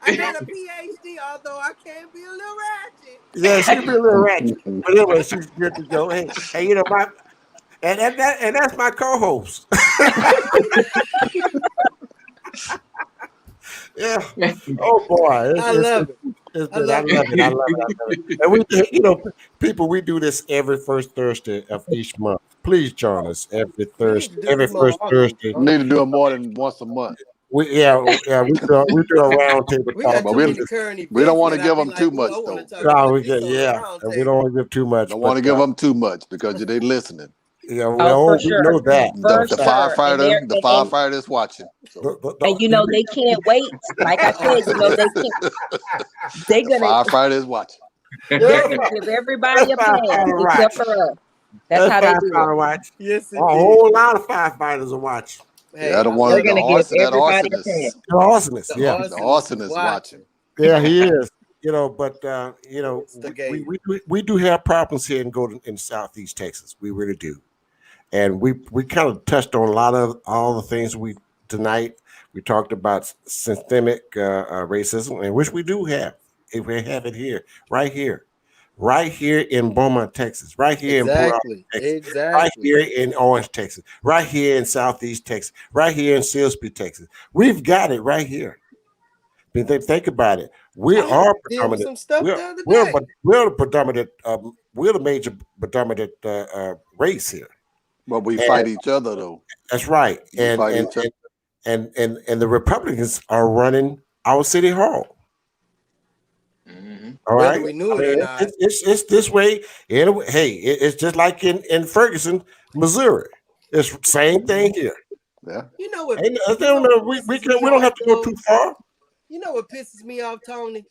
I got a PhD, although I can be a little ratchet. Yeah, she can be a little ratchet, but anyway, she's good to go. Hey, and that's my co-host. Yeah. Oh boy. I love it. I love it. And we, people, we do this every first Thursday of each month. Please join us every Thursday. Every first Thursday. We need to do it more than once a month. We do a roundtable talk. But we don't want to give them too much, though. No, we don't want to give too much. Don't want to give them too much because they listening. Yeah, we know that. The firefighter is watching. So. And they can't wait. Like I said, they can't. They're gonna. The firefighter is watching. Give everybody a pass except for us. That's how they do it. Watch. Yes, a whole lot of firefighters are watching. Hey, the arsonist watching. Yeah, he is. We do have problems here in Southeast Texas. We really do. And we kind of touched on a lot of all the things tonight. We talked about systemic racism, and which we do have. If we have it here, right here in Beaumont, Texas, right here in Port Arthur, Texas, right here in Orange, Texas, right here in Southeast Texas, right here in Silsbee, Texas. We've got it right here. Think about it. We are predominant. We're the predominant. We're the major predominant race here. But we fight each other, though. That's right. And the Republicans are running our city hall. Mm-hmm. All right. We knew it or not. It's this way. Anyway, hey, it's just like in Ferguson, Missouri. It's the same thing here. Yeah. You know what? We don't have to go too far. You know what pisses me off, Tony?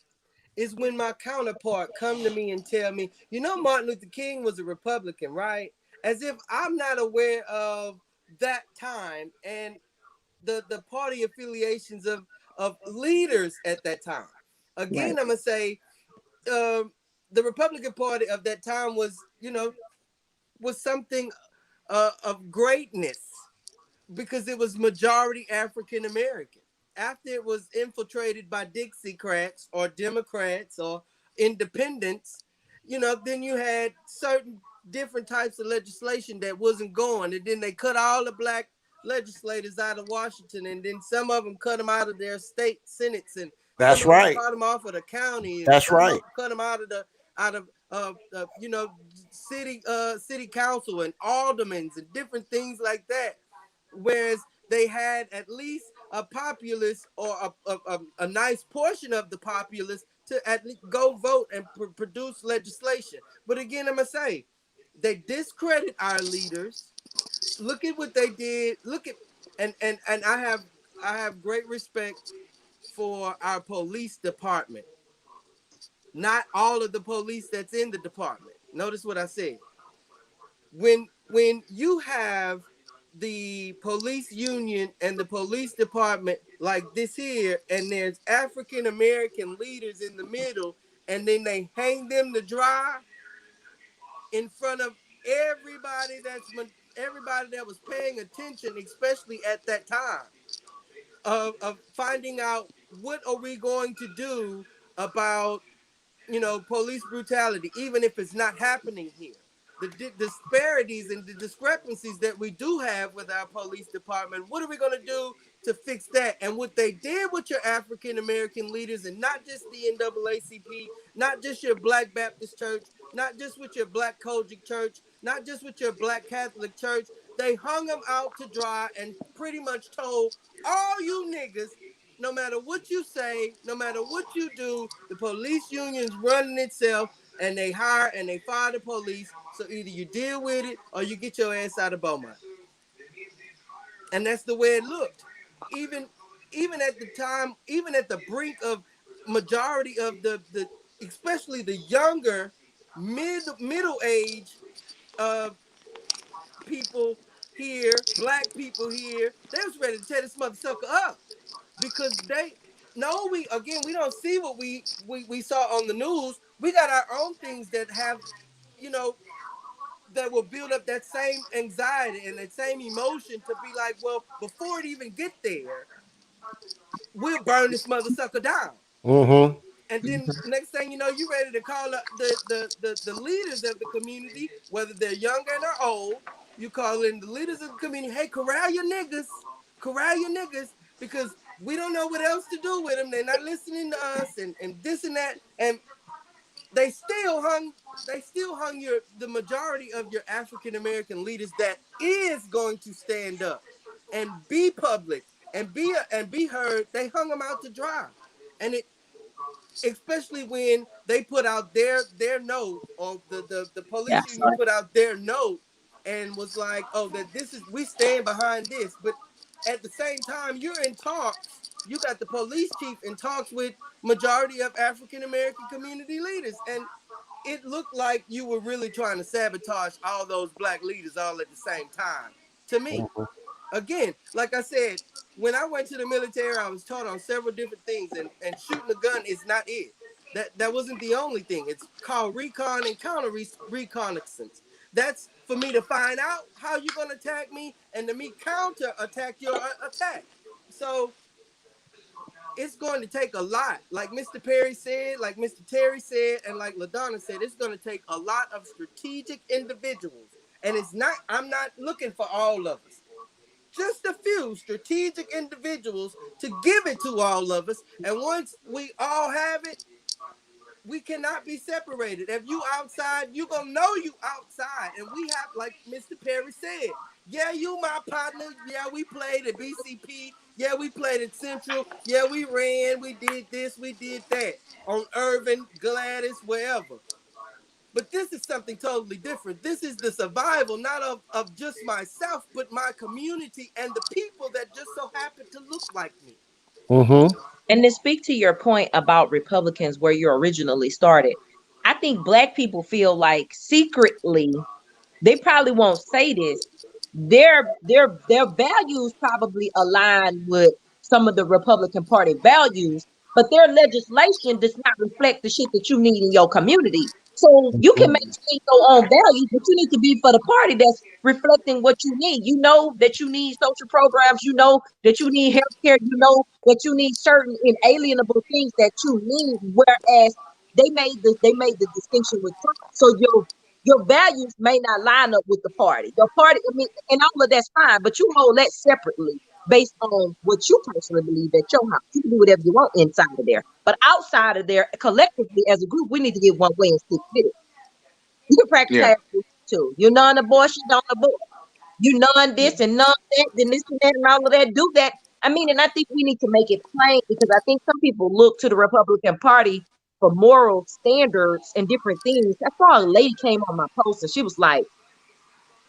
Is when my counterpart come to me and tell me, Martin Luther King was a Republican, right? As if I'm not aware of that time and the party affiliations of leaders at that time. Again, right. I'm gonna say the Republican Party of that time was something of greatness because it was majority African American. After it was infiltrated by Dixiecrats or Democrats or independents, then you had certain different types of legislation that wasn't going. And then they cut all the black legislators out of Washington. And then some of them cut them out of their state senates. And that's right. Cut them off of the county. That's right. Cut them out of city council and aldermans and different things like that. Whereas they had at least a populace or a nice portion of the populace to at least go vote and produce legislation. But again, I'm gonna say they discredit our leaders. Look at what they did. Look at and I have great respect for our police department. Not all of the police that's in the department. Notice what I said. When you have the police union and the police department like this here, and there's African American leaders in the middle, and then they hang them to dry in front of everybody that was paying attention, especially at that time, of finding out what are we going to do about police brutality, even if it's not happening here. The disparities and the discrepancies that we do have with our police department, what are we going to do to fix that? And what they did with your African American leaders, and not just the NAACP, not just your Black Baptist Church, not just with your Black Kojic Church, not just with your Black Catholic Church, they hung them out to dry and pretty much told all you niggas, no matter what you say, no matter what you do, the police union's running itself, and they hire and they fire the police. So either you deal with it or you get your ass out of Beaumont. And that's the way it looked. Even at the time, even at the brink of majority of the especially the younger middle age people here, Black people here, they was ready to tear this motherfucker up. Because we don't see what we saw on the news. We got our own things that have, that will build up that same anxiety and that same emotion to be like, well, before it even get there, we'll burn this motherfucker down. Mm-hmm. And then next thing you know, you ready to call up the leaders of the community, whether they're young and or old. You call in the leaders of the community. Hey, corral your niggas, because we don't know what else to do with them. They're not listening to us, and this and that. And they still hung the majority of your African American leaders that is going to stand up and be public and be heard. They hung them out to dry, and especially when they put out their note, or the police union put out their note and was like, oh, that we stand behind this. But at the same time, you're in talks. You got the police chief in talks with majority of African American community leaders, and it looked like you were really trying to sabotage all those Black leaders all at the same time. To me, again, like I said, when I went to the military, I was taught on several different things, and shooting a gun is not it. That wasn't the only thing. It's called recon and counter reconnaissance. That's for me to find out how you're going to attack me, and to me counter attack your attack. So it's going to take a lot. Like Mr. Perry said, like Mr. Terry said, and like LaDonna said, it's going to take a lot of strategic individuals. And I'm not looking for all of us. Just a few strategic individuals to give it to all of us. And once we all have it, we cannot be separated. If you outside, you gonna know you outside. And we have, like Mr. Perry said, yeah, you my partner. Yeah, we played at BCP. Yeah, we played at Central. Yeah, we ran. We did this. We did that on Irvin, Gladys, wherever. But this is something totally different. This is the survival, not of just myself, but my community and the people that just so happen to look like me. Mm-hmm. And to speak to your point about Republicans, where you originally started, I think Black people feel like secretly, they probably won't say this, their values probably align with some of the Republican Party values, but their legislation does not reflect the shit that you need in your community. So you can maintain your own values, but you need to be for the party that's reflecting what you need. You know that you need social programs. You know that you need healthcare. You know that you need certain inalienable things that you need. Whereas they made the distinction with Trump. So your values may not line up with the party. The party, I mean, and all of that's fine, but you hold that separately based on what you personally believe at your house. You can do whatever you want inside of there. But outside of there, collectively as a group, we need to get one way and stick with it. You can practice that too. You non-abortion, don't abort. You none this and none that, then this and that and all of that. Do that. I mean, and I think we need to make it plain, because I think some people look to the Republican Party for moral standards and different things. That's why a lady came on my post and she was like,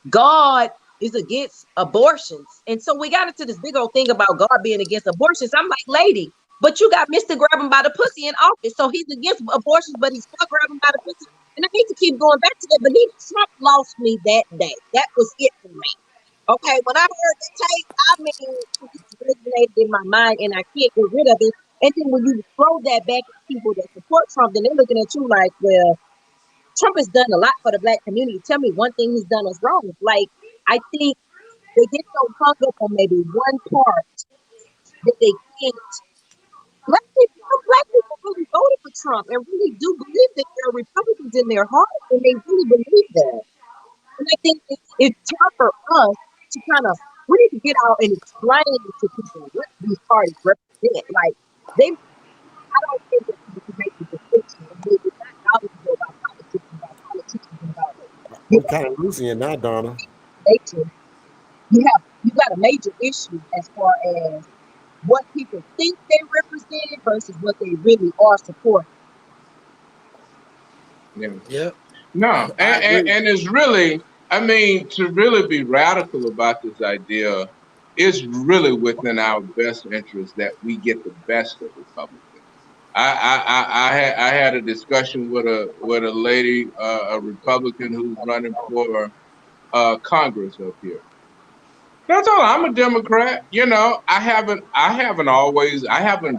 God is against abortions. And so we got into this big old thing about God being against abortions. I'm like, lady, but you got Mr. Grab him by the pussy in office. So he's against abortions, but he's still grabbing by the pussy. And I hate to keep going back to that, but Trump lost me that day. That was it for me. Okay, when I heard the tape, I mean, it resonated in my mind and I can't get rid of it. And then when you throw that back at people that support Trump, then they're looking at you like, well, Trump has done a lot for the Black community. Tell me one thing he's done is wrong. Like, I think they get so hung up on maybe one part that they can't. Black people really voted for Trump and really do believe that there are Republicans in their heart, and they really believe that. And I think it's time for us to kind of, we need to get out and explain to people what these parties represent. Like, I don't think that people can make the distinction. It's not knowledgeable about politics and about politicians and about it. We're kind of losing it now, Donna. You got a major issue as far as what people think they represent versus what they really are supporting. Yeah. No, and it's really, I mean, to really be radical about this idea, it's really within our best interest that we get the best of Republicans. I had a discussion with a lady, a Republican who's running for Congress up here. That's all. I'm a Democrat. You know, I haven't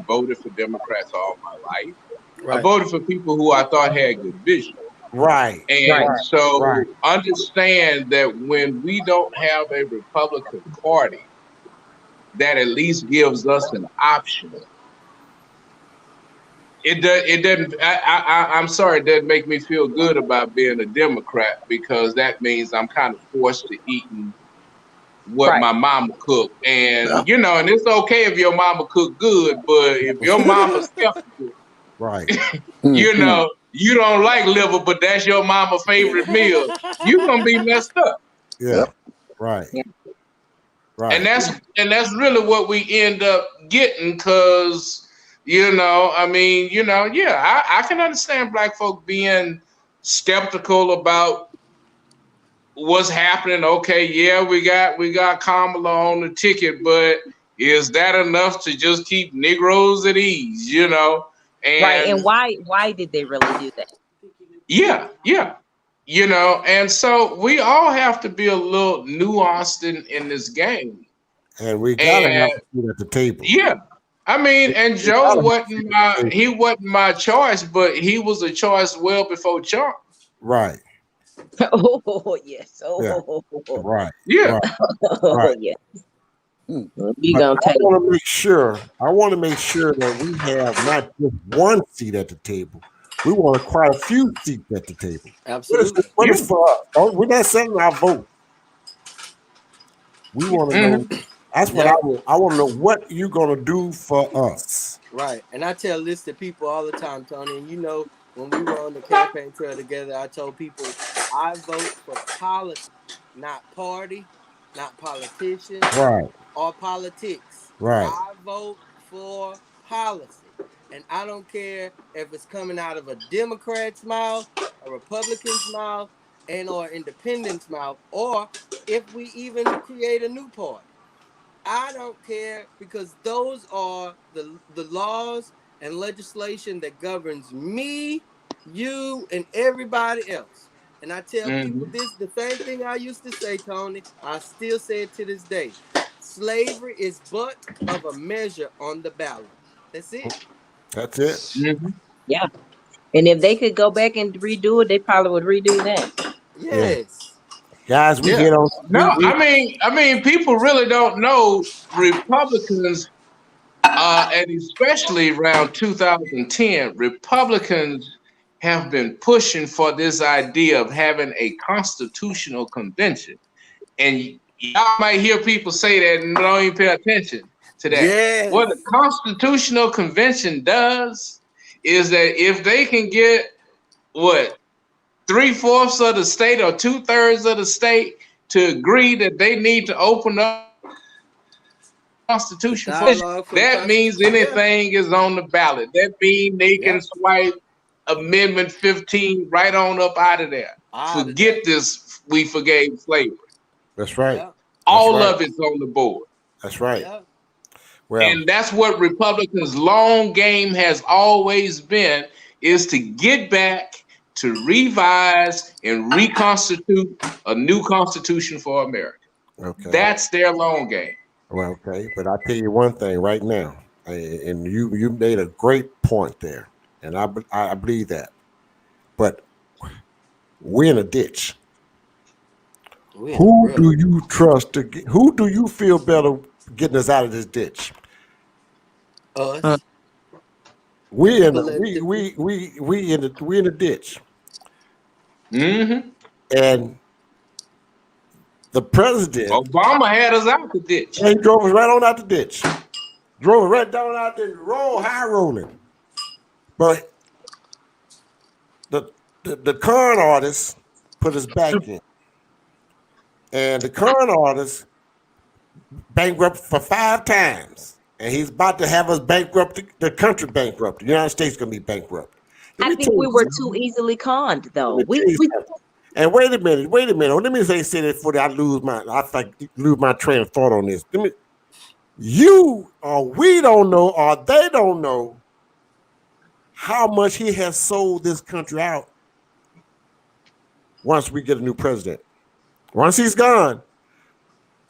voted for Democrats all my life. Right. I voted for people who I thought had good vision. Right. And so understand that when we don't have a Republican Party that at least gives us an option, it doesn't, I'm sorry, it doesn't make me feel good about being a Democrat, because that means I'm kind of forced to eat what my mama cooked. And, you know, and it's okay if your mama cook good, but if your mama's skeptical, you know, you don't like liver, but that's your mama's favorite meal, you're going to be messed up. Yeah. Right. Right. And that's really what we end up getting, because, you know, I mean, you know, yeah, I can understand Black folk being skeptical about what's happening. Okay, yeah, we got Kamala on the ticket, but is that enough to just keep Negroes at ease, you know? And why did they really do that? Yeah. You know, and so we all have to be a little nuanced in this game. And we gotta have a seat at the table. Yeah. I mean, and Joe wasn't my choice, but he was a choice well before Trump. Right. Oh yes. Yeah. Right. Yeah. Right. Yeah. I want to make sure that we have not just one seat at the table. We want quite a few seats at the table. Absolutely. What is for us? We're not selling our vote. We want to know. That's what I want to know. What you gonna do for us? Right. And I tell this to people all the time, Tony. And you know, when we were on the campaign trail together, I told people I vote for policy, not party, not politicians, or politics. Right. I vote for policy. And I don't care if it's coming out of a Democrat's mouth, a Republican's mouth, and or independent's mouth, or if we even create a new party. I don't care, because those are the laws and legislation that governs me, you, and everybody else. And I tell people this, the same thing I used to say, Tony, I still say it to this day. Slavery is but of a measure on the ballot. That's it. That's it. Yeah. And if they could go back and redo it, they probably would redo that. Yes. Guys, we get on. No, I mean, people really don't know Republicans, and especially around 2010, Republicans have been pushing for this idea of having a constitutional convention. And y'all might hear people say that and don't even pay attention to that. Yes. What the constitutional convention does is that if they can get 3/4 of the state or 2/3 of the state to agree that they need to open up the Constitution, that means anything is on the ballot. That means they can swipe Amendment 15 right on up out of there. Forget this. We forgave slavery. That's right. Yeah. All of it's on the board. That's right. Yeah. Well, and that's what Republicans' long game has always been, is to get back to revise and reconstitute a new constitution for America. okay. That's their long game. Well, okay, but I'll tell you one thing right now, and you made a great point there, and I believe that. But we're in a ditch. Who do you trust to get? Who do you feel better getting us out of this ditch? Us. We in the ditch. Mm-hmm. And the president, Obama had us out the ditch. He drove us right on out the ditch. Drove us right down out there, high rolling. But the con artist put us back in. And the con artist bankrupt for 5 times. And he's about to have us bankrupt, the country bankrupt. The United States is going to be bankrupt. I think we were too easily conned, though. And wait a minute. Let me say that before I lose my train of thought on this. You or we don't know, or they don't know how much he has sold this country out. Once we get a new president, once he's gone,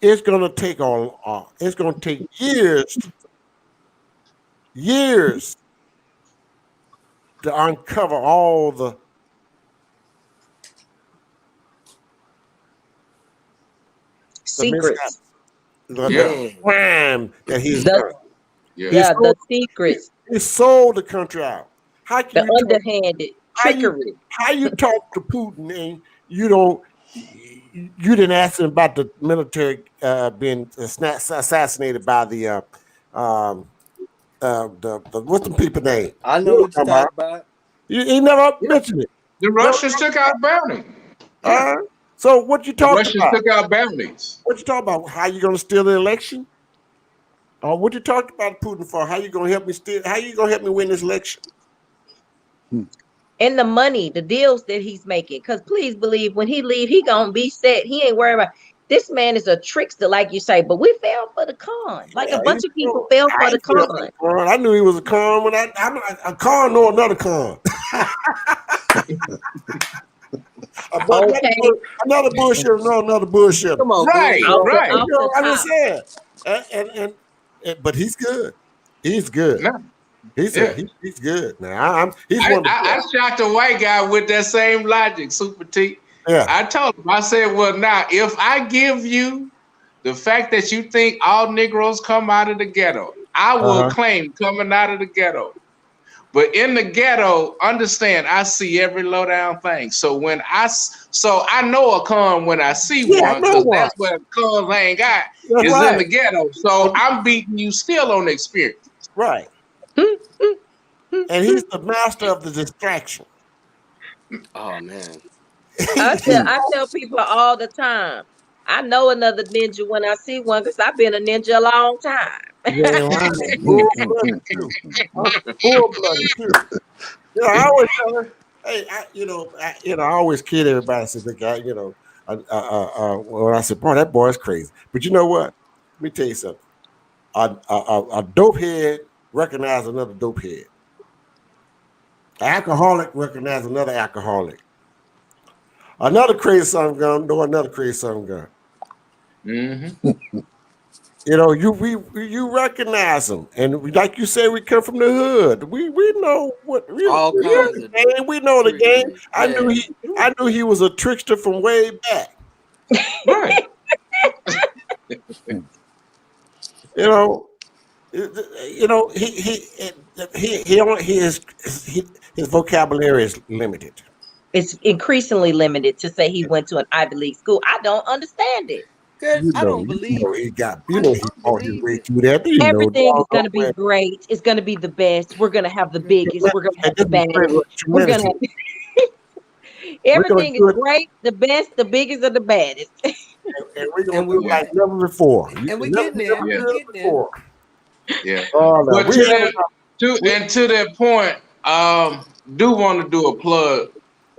it's gonna take it's gonna take years to uncover all the secrets, the crime that he's done. The secrets. He sold the country out. How can the underhanded trickery? How you talk to Putin and you didn't ask him about the military being assassinated by the what's the people name? I know what you're talking about. He never mentioned it. The Russians took out bounty. So what you talking about? The Russians took out bounties. What you talking about? How you gonna steal the election? Or what you talking about Putin for? How you gonna help me steal? How you gonna help me win this election? And the money, the deals that he's making. Because please believe, when he leave, he gonna be set. He ain't worried about. This man is a trickster, like you say. But we fell for the con. Like a bunch of people fell for the con. I knew he was a con when I'm a con know another con. Another bullshit, another bullshit. Come on, right. You know, I understand. But he's good. He's good. No. He's good. Now I shocked a white guy with that same logic, Super T. Yeah. I told him, I said, well, now, if I give you the fact that you think all Negroes come out of the ghetto, I will claim coming out of the ghetto. But in the ghetto, understand, I see every low down thing. So I know a con when I see one, because that's where cons hang out, is in the ghetto. So I'm beating you still on experience. Right. And he's the master of the distraction. Oh man. I tell people all the time, I know another ninja when I see one, because I've been a ninja a long time. Yeah, full-blooded too. Full-blooded too. I always tell her, hey, I always kid everybody. I said, the guy, when I said, boy, that boy's crazy. But you know what? Let me tell you something. A dope head recognizes another dope head. An alcoholic recognizes another alcoholic. Another crazy son of a gun know another crazy son of a gun. Mm-hmm. You recognize them, and like you said, we come from the hood. We know what we know the game. I knew he was a trickster from way back. Right. His vocabulary is limited. It's increasingly limited to say he went to an Ivy League school. I don't understand it. I don't believe he fought his way through that. Everything is going to be great. It's going to be the best. We're going to have the biggest. We're going to have the baddest. We're going to. Everything is great, the best, the biggest, and the baddest. And we're going to do like never before. And we're getting there. We're getting there. Yeah. But to that point, do want to do a plug.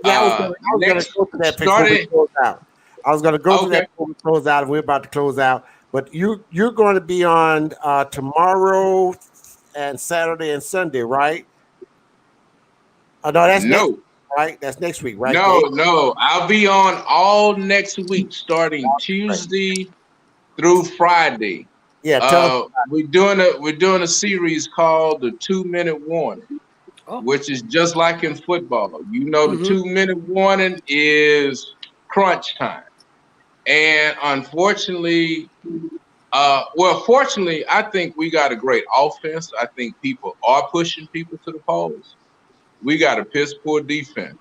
Yeah, I was gonna go to that before we close out. I was gonna go to that before we close out, and we're about to close out. But you're going to be on tomorrow and Saturday and Sunday, right? Oh no, that's next week, right? That's next week, right? No. I'll be on all next week, starting Tuesday through Friday. Yeah, we're doing a series called the 2-minute warning, which is just like in football. You know, the 2-minute warning is crunch time, and unfortunately, fortunately, I think we got a great offense. I think people are pushing people to the polls. We got a piss poor defense,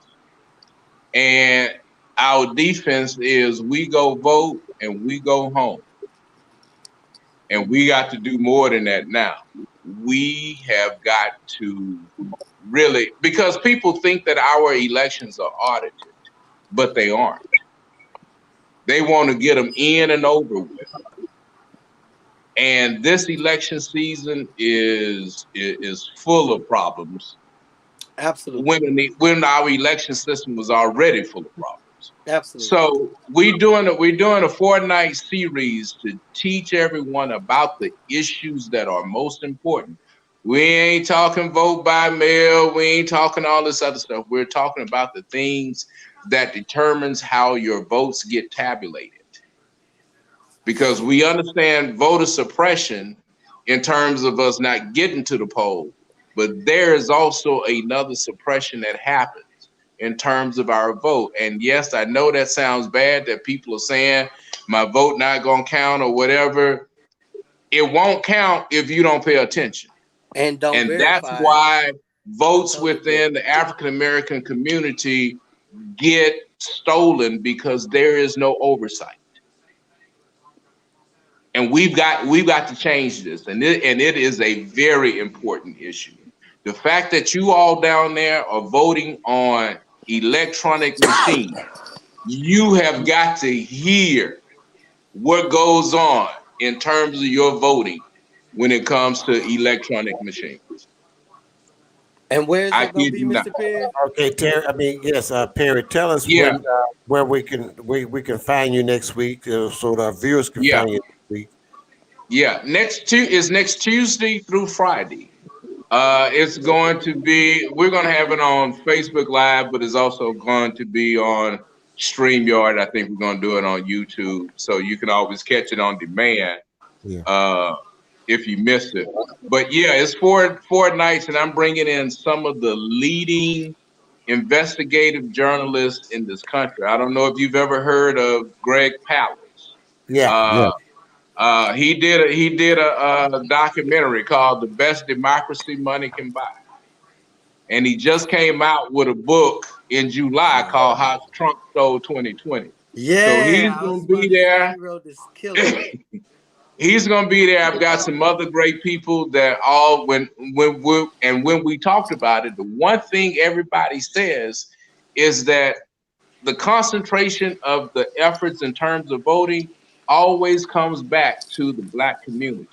and our defense is we go vote and we go home. And we got to do more than that now. We have got to really, because people think that our elections are audited, but they aren't. They want to get them in and over with. And this election season is full of problems. Absolutely. When our election system was already full of problems. Absolutely. So we're doing a 4-night series to teach everyone about the issues that are most important. We ain't talking vote by mail. We ain't talking all this other stuff. We're talking about the things that determines how your votes get tabulated. Because we understand voter suppression in terms of us not getting to the poll, but there is also another suppression that happens in terms of our vote. And yes, I know that sounds bad that people are saying my vote not gonna count or whatever. It won't count if you don't pay attention. And that's why votes within the African-American community get stolen, because there is no oversight. And we've got to change this. And it is a very important issue. The fact that you all down there are voting on electronic machines, you have got to hear what goes on in terms of your voting when it comes to electronic machines. And where's it going to be, Mr. Perry? Okay, Terry. Yes, Perry. Tell us where we can find you next week, so the viewers can find you next week. Yeah, next Tuesday through Friday. It's going to be, we're going to have it on Facebook Live, but it's also going to be on StreamYard. I think we're going to do it on YouTube, so you can always catch it on demand if you missed it. But yeah, it's four nights, and I'm bringing in some of the leading investigative journalists in this country. I don't know if you've ever heard of Greg Palast. He did a documentary called "The Best Democracy Money Can Buy," and he just came out with a book in July called "How Trump Stole 2020." Yeah, so he's gonna be there. He's gonna be there. I've got some other great people that when we talked about it, the one thing everybody says is that the concentration of the efforts in terms of voting always comes back to the Black community.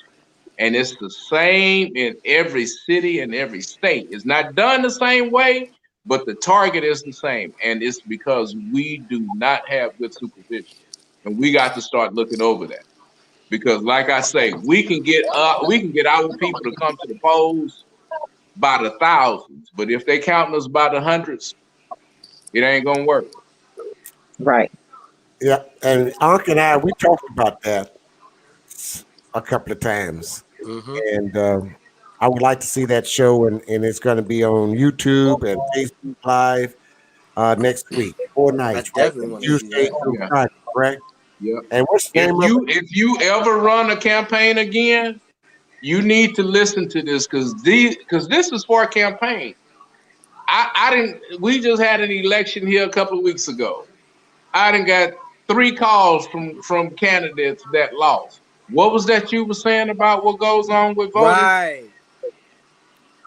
And it's the same in every city and every state. It's not done the same way, but the target is the same. And it's because we do not have good supervision. And we got to start looking over that. Because like I say, we can get our people to come to the polls by the thousands, but if they counting us by the hundreds, it ain't gonna work. Right. Yeah, and Unc and I, we talked about that a couple of times, and I would like to see that show, and it's going to be on YouTube and Facebook Live next week, 4 nights, right? Tuesday through Friday, correct? Yeah. And what's the name if you ever run a campaign again, you need to listen to this, because this is for a campaign. We just had an election here a couple of weeks ago. I done got 3 calls from candidates that lost. What was that you were saying about what goes on with voting? Right.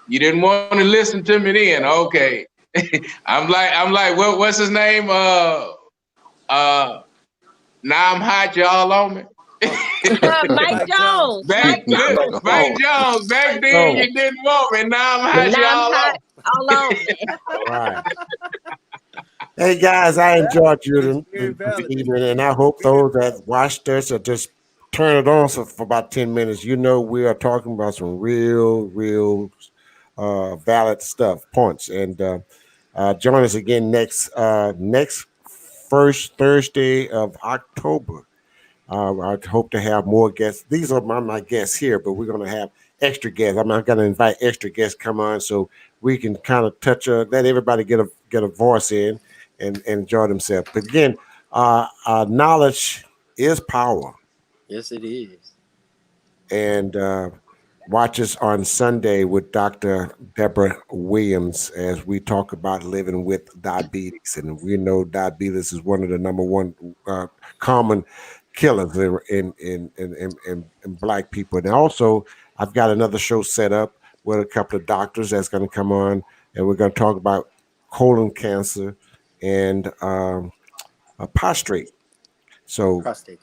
You didn't want to listen to me then. Okay. I'm like, what's his name? Now I'm hot, y'all on me. Mike Jones. Mike Jones. Back then you didn't want me. Now I'm hot, y'all on me. all on me. All right. Hey guys, I enjoyed you this evening, and I hope those that watched us or just turn it on for about 10 minutes. You know, we are talking about some real valid stuff, points. And join us again next first Thursday of October. I hope to have more guests. These are my guests here, but we're going to have extra guests. I'm not going to invite extra guests come on so we can kind of let everybody get a voice in and enjoy themselves. But again, knowledge is power. Yes, it is. And watch us on Sunday with Dr. Deborah Williams as we talk about living with diabetes. And we know diabetes is one of the number one common killers in Black people. And also, I've got another show set up with a couple of doctors that's going to come on, and we're going to talk about colon cancer and prostate. So, Prostate.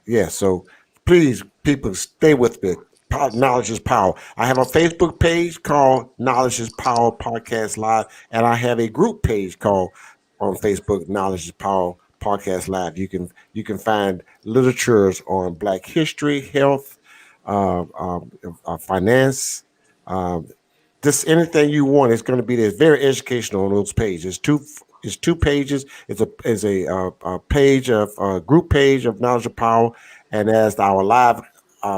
yeah. So please, people, stay with me. Knowledge is power. I have a Facebook page called Knowledge is Power Podcast Live, and I have a group page called on Facebook Knowledge is Power Podcast Live. You can find literatures on Black history, health, finance, just anything you want. It's going to be there. It's very educational on those pages. It's two pages. It's a page of group page of Knowledge of Power, and as our live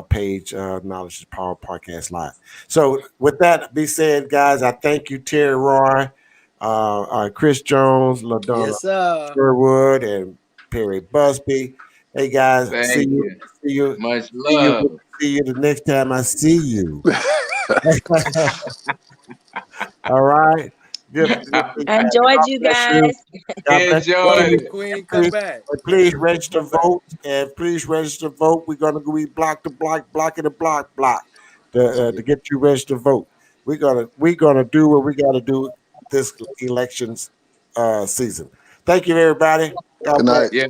page, Knowledge is Power Podcast Live. So with that be said, guys, I thank you, Terry Roy, Chris Jones, LaDonna Yes, sir. Sherwood, and Perry Busby. Hey guys, Thank you. See you. Much love. See you the next time I see you. All right. Good. I enjoyed you guys. Enjoy. Queen, come back. Please register vote, and please register vote. We're gonna be block to block, blocking the block to get you registered vote. We're gonna do what we gotta do this elections season. Thank you, everybody. God Good bless. night. Yeah.